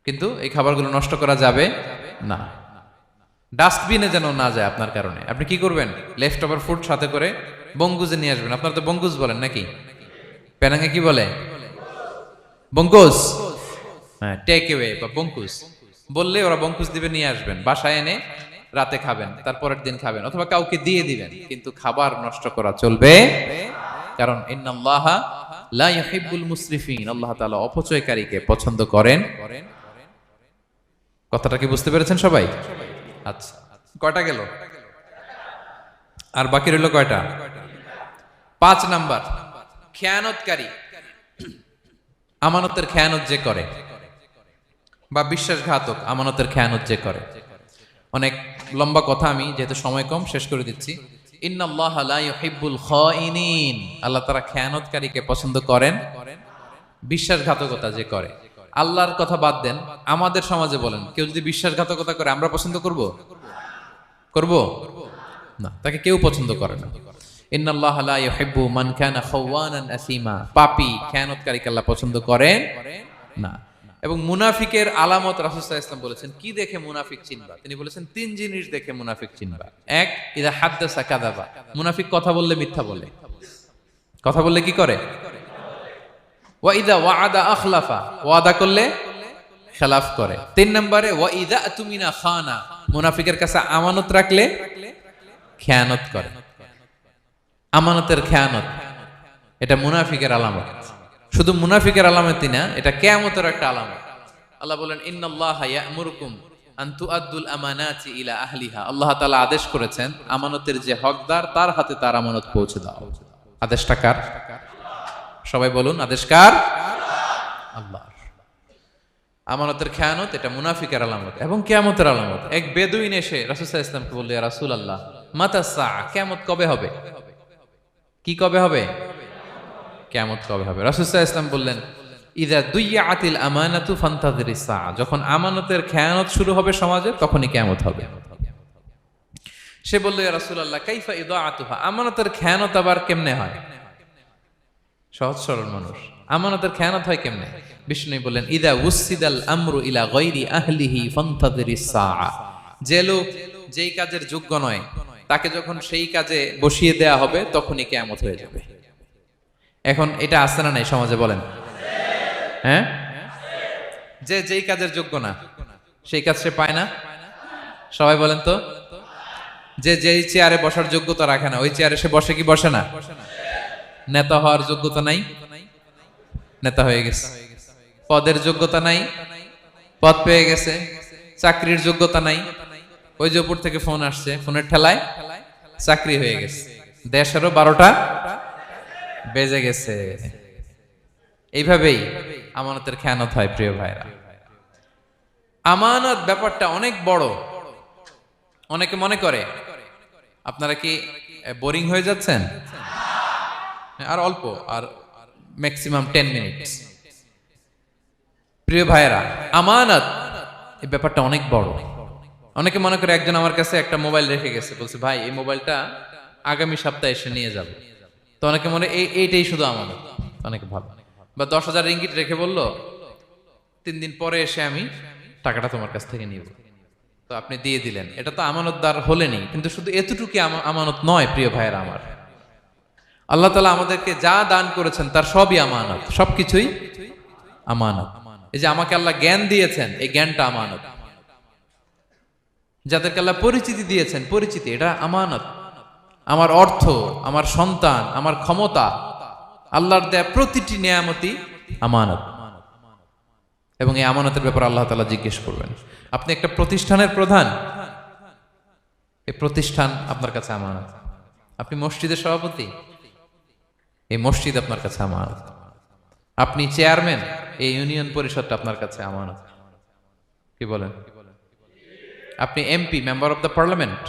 কিন্তু এই খাবারগুলো নষ্ট করা যাবে না। ডাস্টবিনে যেন না যায় আপনার কারণে। আপনি কি করবেন? লেফট ওভার ফুড সাথে করে বঙ্গুজে নিয়ে আসবেন। আপনারা তো বঙ্গুজ বলেন নাকি? পেনাঙ্গে কি বলে? বঙ্কুজ। হ্যাঁ, টেক অ্যাওয়ে বা বঙ্কুজ বললে ওরা বঙ্কুজ দিবে, নিয়ে আসবেন, বাসায় এনে রাতে খাবেন, তারপরের দিন খাবেন, অথবা কাউকে দিয়ে দিবেন, কিন্তু খাবার নষ্ট করা চলবে। কারণ ইন্নাল্লাহা লা ইউহিব্বুল মুসরিফিন, আল্লাহ তাআলা অপচয়কারীকে পছন্দ করেন। কথাটা কি বুঝতে পেরেছেন সবাই? আচ্ছা, কয়টা গেল? আর বাকি রইল কয়টা? 5 নাম্বার, খেয়ানতকারী। আমানতের খেয়ানত যে করে, বা বিশ্বাসঘাতক আমানতের খেয়ানত যে করে। অনেক লম্বা কথা, আমি যেহেতু সময় কম শেষ করে দিচ্ছি। ইন্নাল্লাহা লা ইউহিব্বুল খাইনিন, আল্লাহ তাআলা খেয়ানতকারীকে পছন্দ করেন। বিশ্বাসঘাতকতা যে করে, আল্লাহর কথা বাদ দেন, আমাদের সমাজে বলেন, কেউ যদি বিশ্বাসঘাতকতা করে আমরা পছন্দ করব? করব না, তাকে কেউ পছন্দ করে না। ইন্নাল্লাহা লা ইউহিব্বু মান কানা খাওয়ানান আসিমা, পাপী খেয়ানতকারীকে আল্লাহ পছন্দ করেন না। এবং মুনাফিকের আলামত রাসূল সাল্লাল্লাহু আলাইহি ওয়াসাল্লাম বলেছেন, কি দেখে মুনাফিক চিনবা? তিনি বলেছেন 3 জিনিস দেখে মুনাফিক চিনবা। 1, ইযা হাদ্দাসা কাযাবা, মুনাফিক কথা বললে মিথ্যা বলে। কথা বললে কি করে? ওয়া ইযা ওয়াআদা আখলাফা, ওয়াদা করলে খেলাফ করে। 3 নম্বরে ওয়া ইযা তুমিনা খানা, মুনাফিকের কাছে আমানত রাখলে খেয়ানত করে। আমানতের খেয়ানত, এটা মুনাফিকের আলামত। শুধু মুনাফিকের আলামতই না, এটা কিয়ামতের একটা আলামত। আল্লাহ বলেন, ইন্নাল্লাহা ইয়া'মুরুকুম আন তুআদ্দুল আমানাতি ইলা আহলিহা, আল্লাহ তাআলা আদেশ করেছেন আমানতের যে হকদার তার হাতে তার আমানত পৌঁছে দাও। আদেশটা কার? সবাই বলুন, আদেশ কার? আল্লাহর। আমানতের খেয়ানত এটা মুনাফিকের আলামত এবং কিয়ামতের আলামত। এক বেদুইন এসে রাসূল সাল্লাল্লাহু আলাইহি ওয়াসাল্লামকে বলল, ইয়া রাসূলুল্লাহ, মাতা সাআ, কিয়ামত কবে হবে? কি কবে হবে? কিয়ামত কবে হবে? রাসূল সাল্লাল্লাহু আলাইহি ওয়াসাল্লাম বললেন, ইযা দুইয়াতিল আমানাতু ফান্তাযিরিস সাআ, যখন আমানতের খেয়ানত শুরু হবে সমাজে, তখনই কিয়ামত হবে। সে বলল, ইয়া রাসূলুল্লাহ, কাইফা ইদাআতুহা, আমানতের খেয়ানত আবার কেমনে হয়? সহজ সরল মানুষ, আমানতের খেয়ানত হয় কেমনে? বিষ্ণু বললেন, ইযা উসসিদাল আমরু ইলা গায়রি আহলিহি ফান্তাযিরিস সাআ, যে লোক যেই কাজের যোগ্য নয় তাকে যখন সেই কাজে বসিয়ে দেয়া হবে, তখনই কিয়ামত হয়ে যাবে। এখন এটা আছে না নাই সমাজে? বলেন। হ্যাঁ, যে যেই কাজের যোগ্য না সেই কাজ সে পায় না। সবাই বলেন তো, যে যেই চেয়ারে বসার যোগ্যতা রাখে না, ওই চেয়ারে সে বসে কি বসে না? নেতা হওয়ার যোগ্যতা নাই, নেতা হয়ে গেছে। পদের যোগ্যতা নাই, পদ পেয়ে গেছে। চাকরির যোগ্যতা নাই, ওই যে উপর থেকে ফোন আসছে, ফোনের ঠেলায় চাকরি হয়ে গেছে, দেশেরও 12টা বেজে গেছে। এইভাবেই আমানতের খেয়ানত হয় প্রিয় ভাইরা। আমানত ব্যাপারটা অনেক বড়। অনেকে মনে করে, আপনারা কি বোরিং হয়ে যাচ্ছেন? আর অল্প, আর ম্যাক্সিমাম 10 মিনিট। প্রিয় ভাইরা, আমানত এই ব্যাপারটা অনেক বড়। অনেকে মনে করে, একজন আমার কাছে একটা মোবাইল রেখে গেছে, বলছে ভাই এই মোবাইলটা আগামী সপ্তাহে এসে নিয়ে যাব। তো অনেকে মনে এইটাই শুধু আমানত, অনেকে ভালো। বা 10,000 রিঙ্গিট রেখে বলল 3 দিন পরে এসে আমি টাকাটা তোমার কাছ থেকে নিব। তো আপনি দিয়ে দিলেন, এটা তো আমানতদার হলেনি। কিন্তু শুধু এতটুকু আমানত নয় প্রিয় ভাইয়েরা আমার। আল্লাহ তাআলা আমাদেরকে যা দান করেছেন তার সবই আমানত, সবকিছুই আমানত। এই যে আমাকে আল্লাহ জ্ঞান দিয়েছেন, এই জ্ঞানটা আমানত। যাদেরকে আল্লাহ পরিচিতি দিয়েছেন, পরিচিতি এটা আমানত। আমার অর্থ, আমার সন্তান, আমার ক্ষমতা, আল্লাহর দেয়া প্রতিটি নিয়ামতি আমানত। এবং এই আমানতের ব্যাপারে আল্লাহ তাআলা জিজ্ঞেস করবেন। আপনি একটা প্রতিষ্ঠানের প্রধান, এই প্রতিষ্ঠান আপনার কাছে আমানত। আপনি মসজিদের সভাপতি, এই মসজিদ আপনার কাছে আমানত। আপনি চেয়ারম্যান, এই ইউনিয়ন পরিষদটা আপনার কাছে আমানত। কি বলেন? আপনি MP, member of the parliament,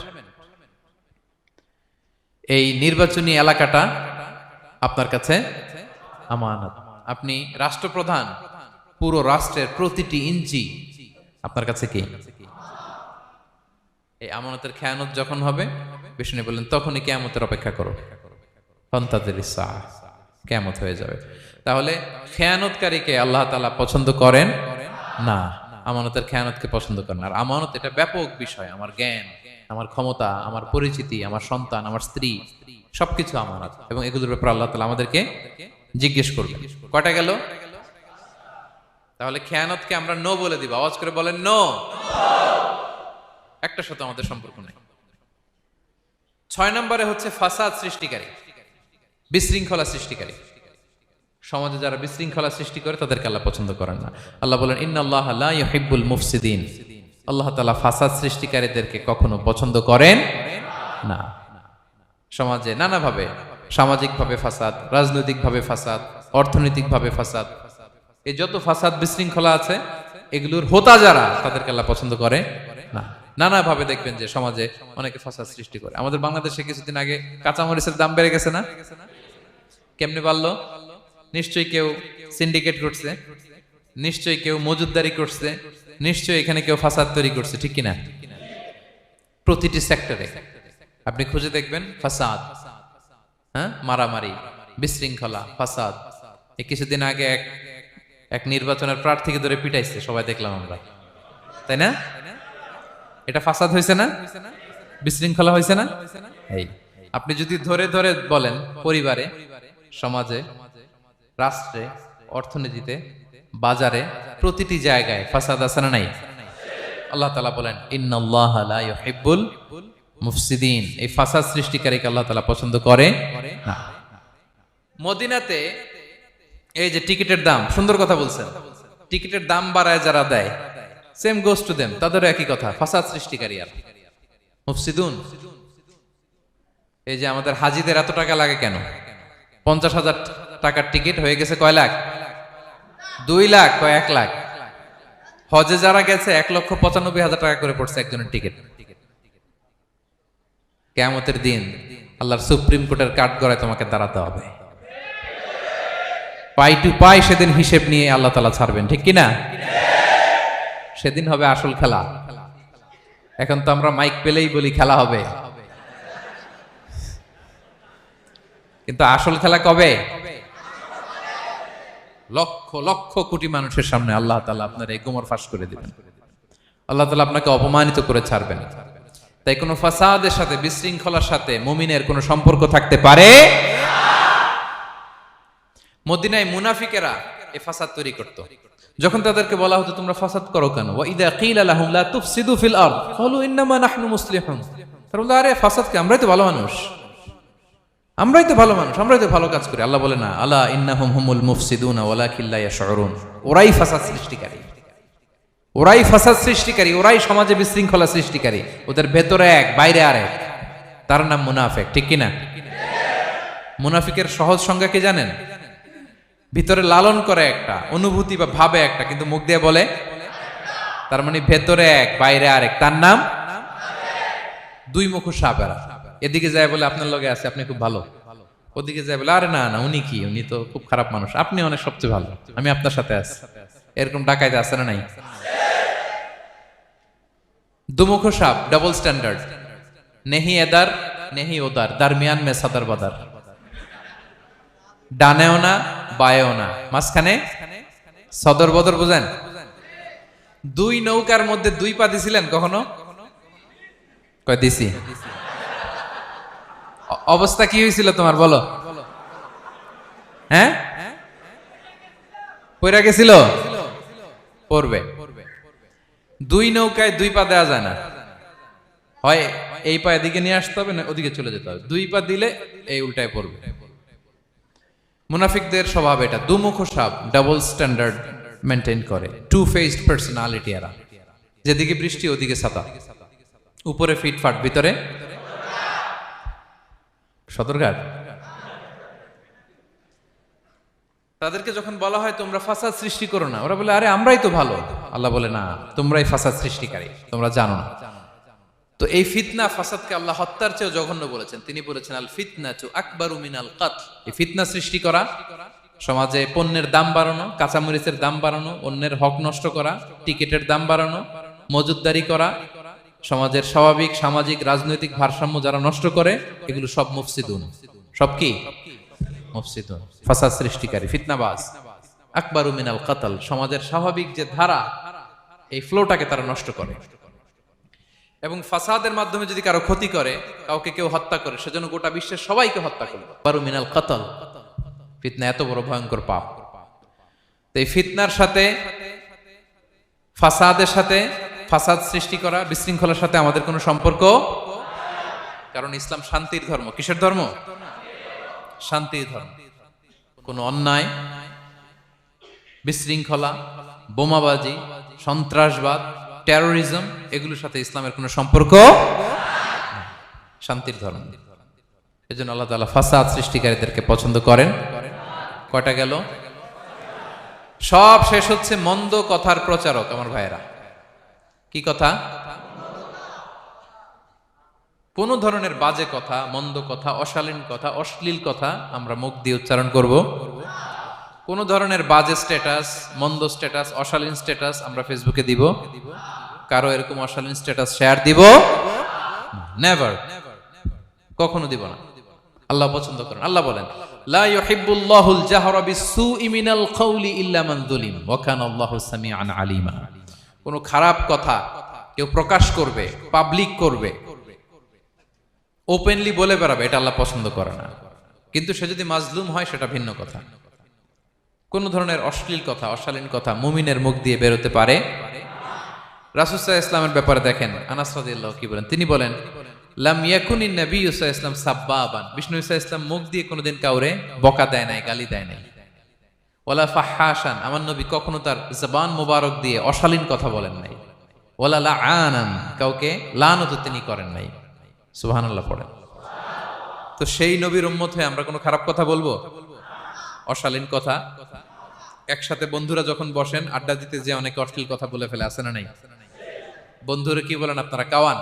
এই নির্বাচনী এলাকাটা আপনার কাছে আমানত। আপনি রাষ্ট্রপ্রধান, পুরো রাষ্ট্রের প্রতিটি ইঞ্চি আপনার কাছে কি? এই আমানতের খেয়ানত যখন হবে, বিষ্ণু বললেন তখনই কিয়ামতের অপেক্ষা করো, ফান্তাযির সাআহ, কিয়ামত হয়ে যাবে। তাহলে খেয়ানতকারীকে আল্লাহ তাআলা পছন্দ করেন না, আমানতের খেয়ানতকে পছন্দ করেন। আর আমানত এটা ব্যাপক বিষয়। আমার জ্ঞান, আমার ক্ষমতা, আমার পরিচিতি, আমার সন্তান, আমার স্ত্রী, সবকিছু আমানত। এবং এগুলোর ব্যাপারে আল্লাহ তাআলা আমাদেরকে জিজ্ঞেস করবেন। কয়টা গেল? তাহলে খেয়ানতকে আমরা নো বলে দিব। আওয়াজ করে বলেন নো। একটার সাথে আমাদের সম্পর্ক নেই। 6 নম্বরে হচ্ছে ফাসাদ সৃষ্টিকারী, বিশৃঙ্খলা সৃষ্টিকারী। সমাজে যারা বিশৃঙ্খলা সৃষ্টি করে তাদেরকে আল্লাহ পছন্দ করেন না। আল্লাহ বলেন ইন্নাল্লাহা লা ইউহিব্বুল মুফসিদিন। আল্লাহ তাআলা ফাসাদ সৃষ্টিকারীদেরকে কখনো পছন্দ করেন না। সমাজে নানাভাবে, সামাজিকভাবে ফাসাদ, রাজনৈতিকভাবে ফাসাদ, অর্থনৈতিকভাবে ফাসাদ, এই যত ফাসাদ বিশৃঙ্খলা আছে এগুলোর হোতা যারা, তাদেরকে আল্লাহ পছন্দ করে না। নানাভাবে দেখবেন যে সমাজে অনেকে ফাসাদ সৃষ্টি করে। আমাদের বাংলাদেশে কিছুদিন আগে কাঁচামরিচের দাম বেড়ে গেছে না? কেমনে বাড়লো? নিশ্চয়ই কেউ সিন্ডিকেট করছে, নিশ্চয়ই কেউ মজুদদারি করছে, নিশ্চয়ই এখানে কেউ ফাসাদ তৈরি করছে, ঠিক কিনা? প্রতিটি সেক্টরে আপনি খুঁজে দেখবেন ফাসাদ, হ্যাঁ, মারামারি, বিশৃঙ্খলা, ফাসাদ। এই কিছুদিন আগে এক নির্বাচনের প্রার্থীকে ধরে পিটাইছে, সবাই দেখলাম আমরা, তাই না? এটা ফাসাদ হয়েছে না? বিশৃঙ্খলা হয়েছে না? এই আপনি যদি ধরে ধরে বলেন, পরিবারে, সমাজে, রাষ্ট্রে, অর্থনীতিতে, বাজারে, প্রতিটি জায়গায় ফাসাদ আছে না নাই? আল্লাহ তাআলা বলেন ইন্নাল্লাহা লা ইউহিব্বুল মুফসিদিন। এই ফাসাদ সৃষ্টিকারীকে আল্লাহ তাআলা পছন্দ করে না। মদিনাতে এই যে টিকিটের দাম, সুন্দর কথা বলছেন, টিকিটের দাম বাড়ায় যারা দেয়, সেম গোস টু দেম, তাদেরও একই কথা, ফাসাদ সৃষ্টিকারী আর মুফসিদুন। এই যে আমাদের হাজিদের এত টাকা লাগে কেন? 50,000 টাকার টিকিট হয়ে গেছে কয় লাখ? 2 লাখ, কয় 1 লাখ। হজে যারা গেছে 1,95,000 টাকা করে পড়ছে একজনের টিকিট। কিয়ামতের দিন আল্লাহর সুপ্রিম কোর্টের কাঠগড়ায় তোমাকে দাঁড়াতে হবে, পাই টু পাই। সেদিন হিসেব নিয়ে আল্লাহ তাআলা ছাড়বেন, ঠিক কিনা? সেদিন হবে আসল খেলা। এখন তো আমরা মাইক পেলেই বলি খেলা হবে, কিন্তু আসল খেলা কবে? লক্ষ লক্ষ কোটি মানুষের সামনে আল্লাহ তাআলা আপনার এই গোমর ফাঁস করে দিবেন। আল্লাহ তাআলা আপনাকে অপমানিত করে ছাড়বেন। তাই কোনো ফাসাদের সাথে, বিশৃঙ্খলার সাথে মুমিনের কোনো সম্পর্ক থাকতে পারে না। মদিনায় মুনাফিকেরা এই ফাসাদ তৈরি করত। যখন তাদেরকে বলা হতো তোমরা ফাসাদ করো কেন, ওয়া ইযা কিলা লাহুম লা তুফসিদু ফিল আরদ ক্বালু ইন্নামা নাহনু মুসলিহুন। তারা বলতো আরে ফাসাদ কি, আমরাই তো ভালো মানুষ, আমরাই তো ভালো মানুষ, আমরাই তো ভালো কাজ করি। আল্লাহ বলে না, আলা ইন্নাহুম হুমুল মুফসিদুনা ওয়ালাকিন লা ইয়াশউরুন। ওরাই ফাসাদ সৃষ্টিকারী। ওরাই ফাসাদ সৃষ্টিকারী, ওরাই সমাজে বিশৃঙ্খলা সৃষ্টিকারী। ওদের ভেতরে এক, বাইরে আর এক। তার নাম মুনাফিক, ঠিক কিনা? মুনাফিকের সহজ সংজ্ঞা কি জানেন? ভিতরে লালন করে একটা অনুভূতি বা ভাবে একটা, কিন্তু মুখ দিয়ে বলে, তার মানে ভেতরে এক, বাইরে আর এক। তার নাম দুই মুখ সাপেরা। এদিকে যায় বলে আপনার লগে আছে, আপনি খুব ভালো, ওদিকে যায় বলে আরে না না, উনি কি, উনি তো খুব খারাপ মানুষ, আপনি অনেক সবচেয়ে ভালো, আমি আপনার সাথে আছি। এরকম ডাকাইতে আছে না নাই? দুমুখ সাপ, ডাবল স্ট্যান্ডার্ড। নেহি এদার নেহি ওদার, দারমিয়ান মে সাদার বাদার। ডানেও না বায়েও না, মাঝখানে সদর বদর। বুঝেন? দুই নৌকার মধ্যে দুই পা দিছিলেন কখনো? কয় দিছি। অবস্থা কি হয়েছিল তোমার বলো? হ্যাঁ, পড়ে গেছিল? পড়বে। দুই নৌকায় দুই পা দেওয়া যায় না, হয় এই পা এদিকে নিয়ে আসতে হবে, না ওদিকে চলে যেতে হবে। দুই পা দিলে এই উল্টায় পড়বে। মুনাফিকদের স্বভাব এটা, দুমুখ সাপ, ডাবল স্ট্যান্ডার্ড মেনটেন করে, টু ফেসড পার্সোনালিটি এরা। যেদিকে বৃষ্টি ওদিকে ছাতা, উপরে ফিটফাট, ভিতরে সদরঘাট। তাদেরকে যখন বলা হয় তোমরা ফাসাদ সৃষ্টি করো না, ওরা বলে আরে আমরাই তো ভালো। আল্লাহ বলে না, তোমরাই ফাসাদ সৃষ্টিকারী, তোমরা জানো না। তো এই ফিতনা ফাসাদকে আল্লাহ হত্যার চেয়েও জঘন্য বলেছেন। তিনি বলেছেন আল ফিতনাতু আকবারু মিনাল কতল। এই ফিতনা সৃষ্টি করা, সমাজে পণ্যের দাম বাড়ানো, কাঁচামরিচের দাম বাড়ানো, অন্যের হক নষ্ট করা, টিকিটের দাম বাড়ানো, মজুদদারি করা, সমাজের স্বাভাবিক সামাজিক রাজনৈতিক ভারসাম্য যারা নষ্ট করে, এগুলো সব মুফসিদুন। সব কি? মুফসিদুন, ফাসাদ সৃষ্টিকারী, ফিতনাবাজ। আকবারু মিনাল কতল, সমাজের স্বাভাবিক যে ধারা, এই ফ্লোটাকে তারা নষ্ট করে। এবং ফাসাদের মাধ্যমে যদি কারো ক্ষতি করে, কাউকে কেউ হত্যা করে, সেজন্য গোটা বিশ্বের সবাইকে হত্যা করবে। আকবারু মিনাল কতল। ফিতনা এত বড় ভয়ঙ্কর পাপ। তো এই ফিতনার সাথে, ফাসাদের সাথে, ফাসাদ সৃষ্টি করা, বিশৃঙ্খলার সাথে আমাদের কোনো সম্পর্ক, কারণ ইসলাম শান্তির ধর্ম। কিসের ধর্ম? শান্তির ধর্ম। কোনো অন্যায়, বিশৃঙ্খলা, বোমাবাজি, সন্ত্রাসবাদ, টেরোরিজম, এগুলোর সাথে ইসলামের কোনো সম্পর্ক, শান্তির ধর্ম। এজন্য আল্লাহ তাআলা ফাসাদ সৃষ্টিকারীদেরকে পছন্দ করেন। কয়টা গেল? সব শেষ হচ্ছে মন্দ কথার প্রচারক। আমার ভাইয়েরা, কি কথা? কোন ধরনের বাজে কথা, মন্দ কথা, অশালীন কথা, অশ্লীল কথা আমরা মুখ দিয়ে উচ্চারণ করব। কোন ধরনের বাজে স্ট্যাটাস, মন্দ স্ট্যাটাস, অশালীন স্ট্যাটাস আমরা ফেসবুকে দিব? কারো এরকম অশালীন স্ট্যাটাস শেয়ার দিব? নেভার, কখনো দিব না। আল্লাহ পছন্দ করেন। আল্লাহ বলেন লা ইউহিব্বুল্লাহুল জাহরা বিসসুই মিনাল কওলি ইল্লা মান যুলিম ওয়া কানা আল্লাহু সামিআন আলিমা। কোন খারাপ কথা কেউ প্রকাশ করবে, পাবলিক করবে, ওপেনলি বলে বেড়াবে, এটা আল্লাহ পছন্দ করে না। কিন্তু সে যদি মাজলুম হয় সেটা ভিন্ন কথা। কোন ধরনের অশ্লীল কথা, অশালীন কথা মুমিনের মুখ দিয়ে বেরোতে পারে। রাসূল সাল্লাল্লাহু আলাইহি ওয়াসাল্লামের ব্যাপারে দেখেন, আনাস রাদিয়াল্লাহু কি বলেন? তিনি বলেন লাম ইয়াকুনিন নবিয়্যু সাল্লাল্লাহু আলাইহি ওয়াসাল্লাম সাব্বাবান। বিষ্ণু সাল্লাল্লাহু আলাইহি ওয়াসাল্লাম মুখ দিয়ে কোনোদিন কাউরে বকা দেয় নাই, গালি দেয় নাই। ওয়ালা ফাহাশান, আমার নবী কখনো তার জবান মোবারক দিয়ে অশালীন কথা বলেন নাই। ওয়ালা লাআনান, কাউকে লানত তিনি করেন নাই। সুবহানাল্লাহ পড়েন। তো সেই নবীর উম্মত হয়ে আমরা কোনো খারাপ কথা বলবো? অশালীন কথা? একসাথে বন্ধুরা যখন বসেন আড্ডা দিতে, যে অনেকে অশ্লীল কথা বলে ফেলে, আছে না নাই? বন্ধুরা কি বলেন আপনারা? Cowan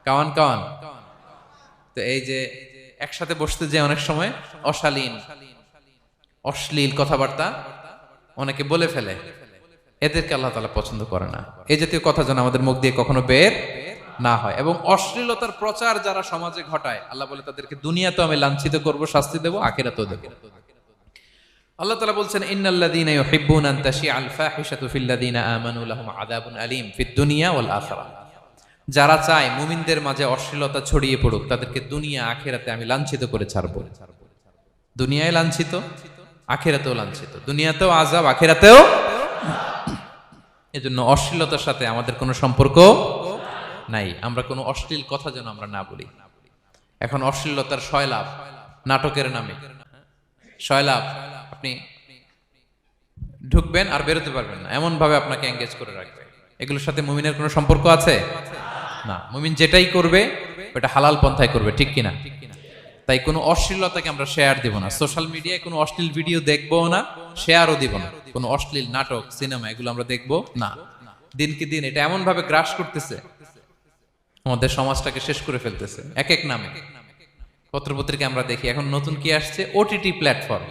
Cowan Cowan. তো এই যে একসাথে বসতে যে অনেক সময় অশালীন, অশ্লীল কথাবার্তা অনেকে বলে ফেলে, এদেরকে আল্লাহ তাআলা পছন্দ করে না। এই জাতীয় কথা যেন আমাদের মুখ দিয়ে কখনো বের না হয়। এবং অশ্লীলতার প্রচার যারা সমাজে ঘটায়, আল্লাহ বলে তাদেরকে দুনিয়াতেও আমি লাঞ্ছিত করব, শাস্তি দেব, আখিরাতেও দেব। আল্লাহ তাআলা বলছেন ইন্নাল্লাযীনা ইউহিব্বুনা আন তাশিআল ফাহিশাতু ফিল্লাযীনা আমানু লাহুম আযাবুন আলীম ফিদ দুনিয়া ওয়াল আখিরাহ। যারা চায় মুমিনদের মাঝে অশ্লীলতা ছড়িয়ে পড়ুক, তাদেরকে দুনিয়া আখিরাতে আমি লাঞ্ছিত করে ছাড়ব। দুনিয়ায় লাঞ্ছিত, আখিরাতেও লাঞ্ছিত। দুনিয়াতেও আযাব, আখিরাতেও। এজন্য অশ্লীলতার সাথে আমাদের কোনো সম্পর্ক নাই। আমরা কোনো অশ্লীল কথা যেন আমরা না বলি। এখন অশ্লীলতার সয়লাভ, নাটকের নামে সয়লাভ। আপনি ঢুকবেন আর বেরোতে পারবেন না, এমন ভাবে আপনাকে এঙ্গেজ করে রাখবে। এগুলোর সাথে মুমিনের কোনো সম্পর্ক আছে না। মুমিন যেটাই করবে ওটা হালাল পন্থায় করবে, ঠিক কিনা? তাই কোনো অশ্লীলতাকে আমরা শেয়ার দিব না, সোশ্যাল মিডিয়ায় কোনো অশ্লীল ভিডিও দেখবো না, শেয়ারও দিব না। কোনো অশ্লীল নাটক, সিনেমা এগুলো আমরা দেখবো না। দিনকে দিন এটা এমন ভাবে গ্রাস করতেছে, আমাদের সমাজটাকে শেষ করে ফেলতেছে এক এক নামে। পত্রপত্রিকা আমরা দেখি এখন নতুন কি আসছে, ওটিটি প্ল্যাটফর্ম,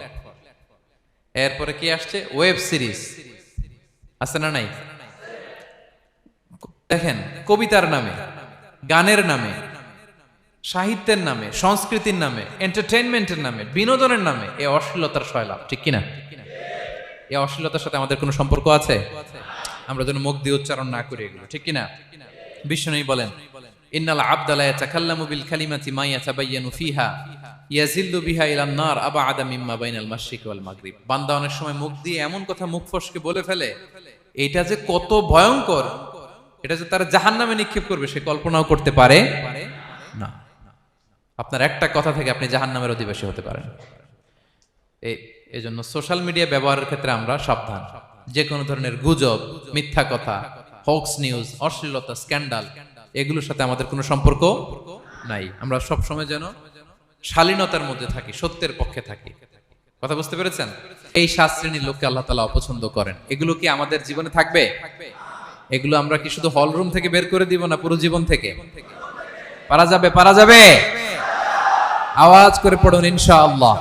এরপরে কি আসছে, ওয়েব সিরিজ আছে না নাই? দেখেন কবিতার নামে, গানের নামে, সাহিত্যের নামে, সংস্কৃতির নামে, এন্টারটেইনমেন্টের নামে, বিনোদনের নামে এই অশ্লীলতার শয়লাভ, ঠিক কিনা? এই অশ্লীলতার সাথে আমাদের কোনো সম্পর্ক আছে? আমরা যেন মুখ দিয়ে উচ্চারণ না করি এগুলো, ঠিক কিনা? বিষ্ণু বলেন, ইন্নাল আবদা লা ইয়াতাকাল্লামু বিল কালিমাতি মা ইয়াতাবায়ানু ফিহা ইয়াজিল্লু বিহা ইলান নার আবআদা মিম্মা বাইনাল মাশরিক ওয়াল মাগরিব। বান্দা অনেক সময় মুখ দিয়ে এমন কথা মুখ ফসকে বলে ফেলে, এটা যে কত ভয়ঙ্কর, এটা যে তার জাহান্নামে নিক্ষেপ করবে সে কল্পনাও করতে পারে না। আপনার একটা কথা থেকে আপনি জাহান্নামের অধিবাসী হতে পারেন। এই জন্য সোশ্যাল মিডিয়া ব্যবহারের ক্ষেত্রে আমরা সাবধান। যে কোনো ধরনের গুজব, মিথ্যা কথা, হক্স নিউজ, অশ্লীলতা, স্ক্যান্ডাল এগুলোর সাথে আমাদের কোনো সম্পর্ক নাই। আমরা সব সময় যেন শালীনতার মধ্যে থাকি, সত্যের পক্ষে থাকি। কথা বুঝতে পেরেছেন? এই 7 শ্রেণীর লোককে আল্লাহ তাআলা অপছন্দ করেন। এগুলো কি আমাদের জীবনে থাকবে? এগুলো আমরা কি শুধু হল রুম থেকে বের করে দিব না পুরো জীবন থেকে? পারা যাবে, পারা যাবে? আওয়াজ করে পড়ুন ইনশাআল্লাহ।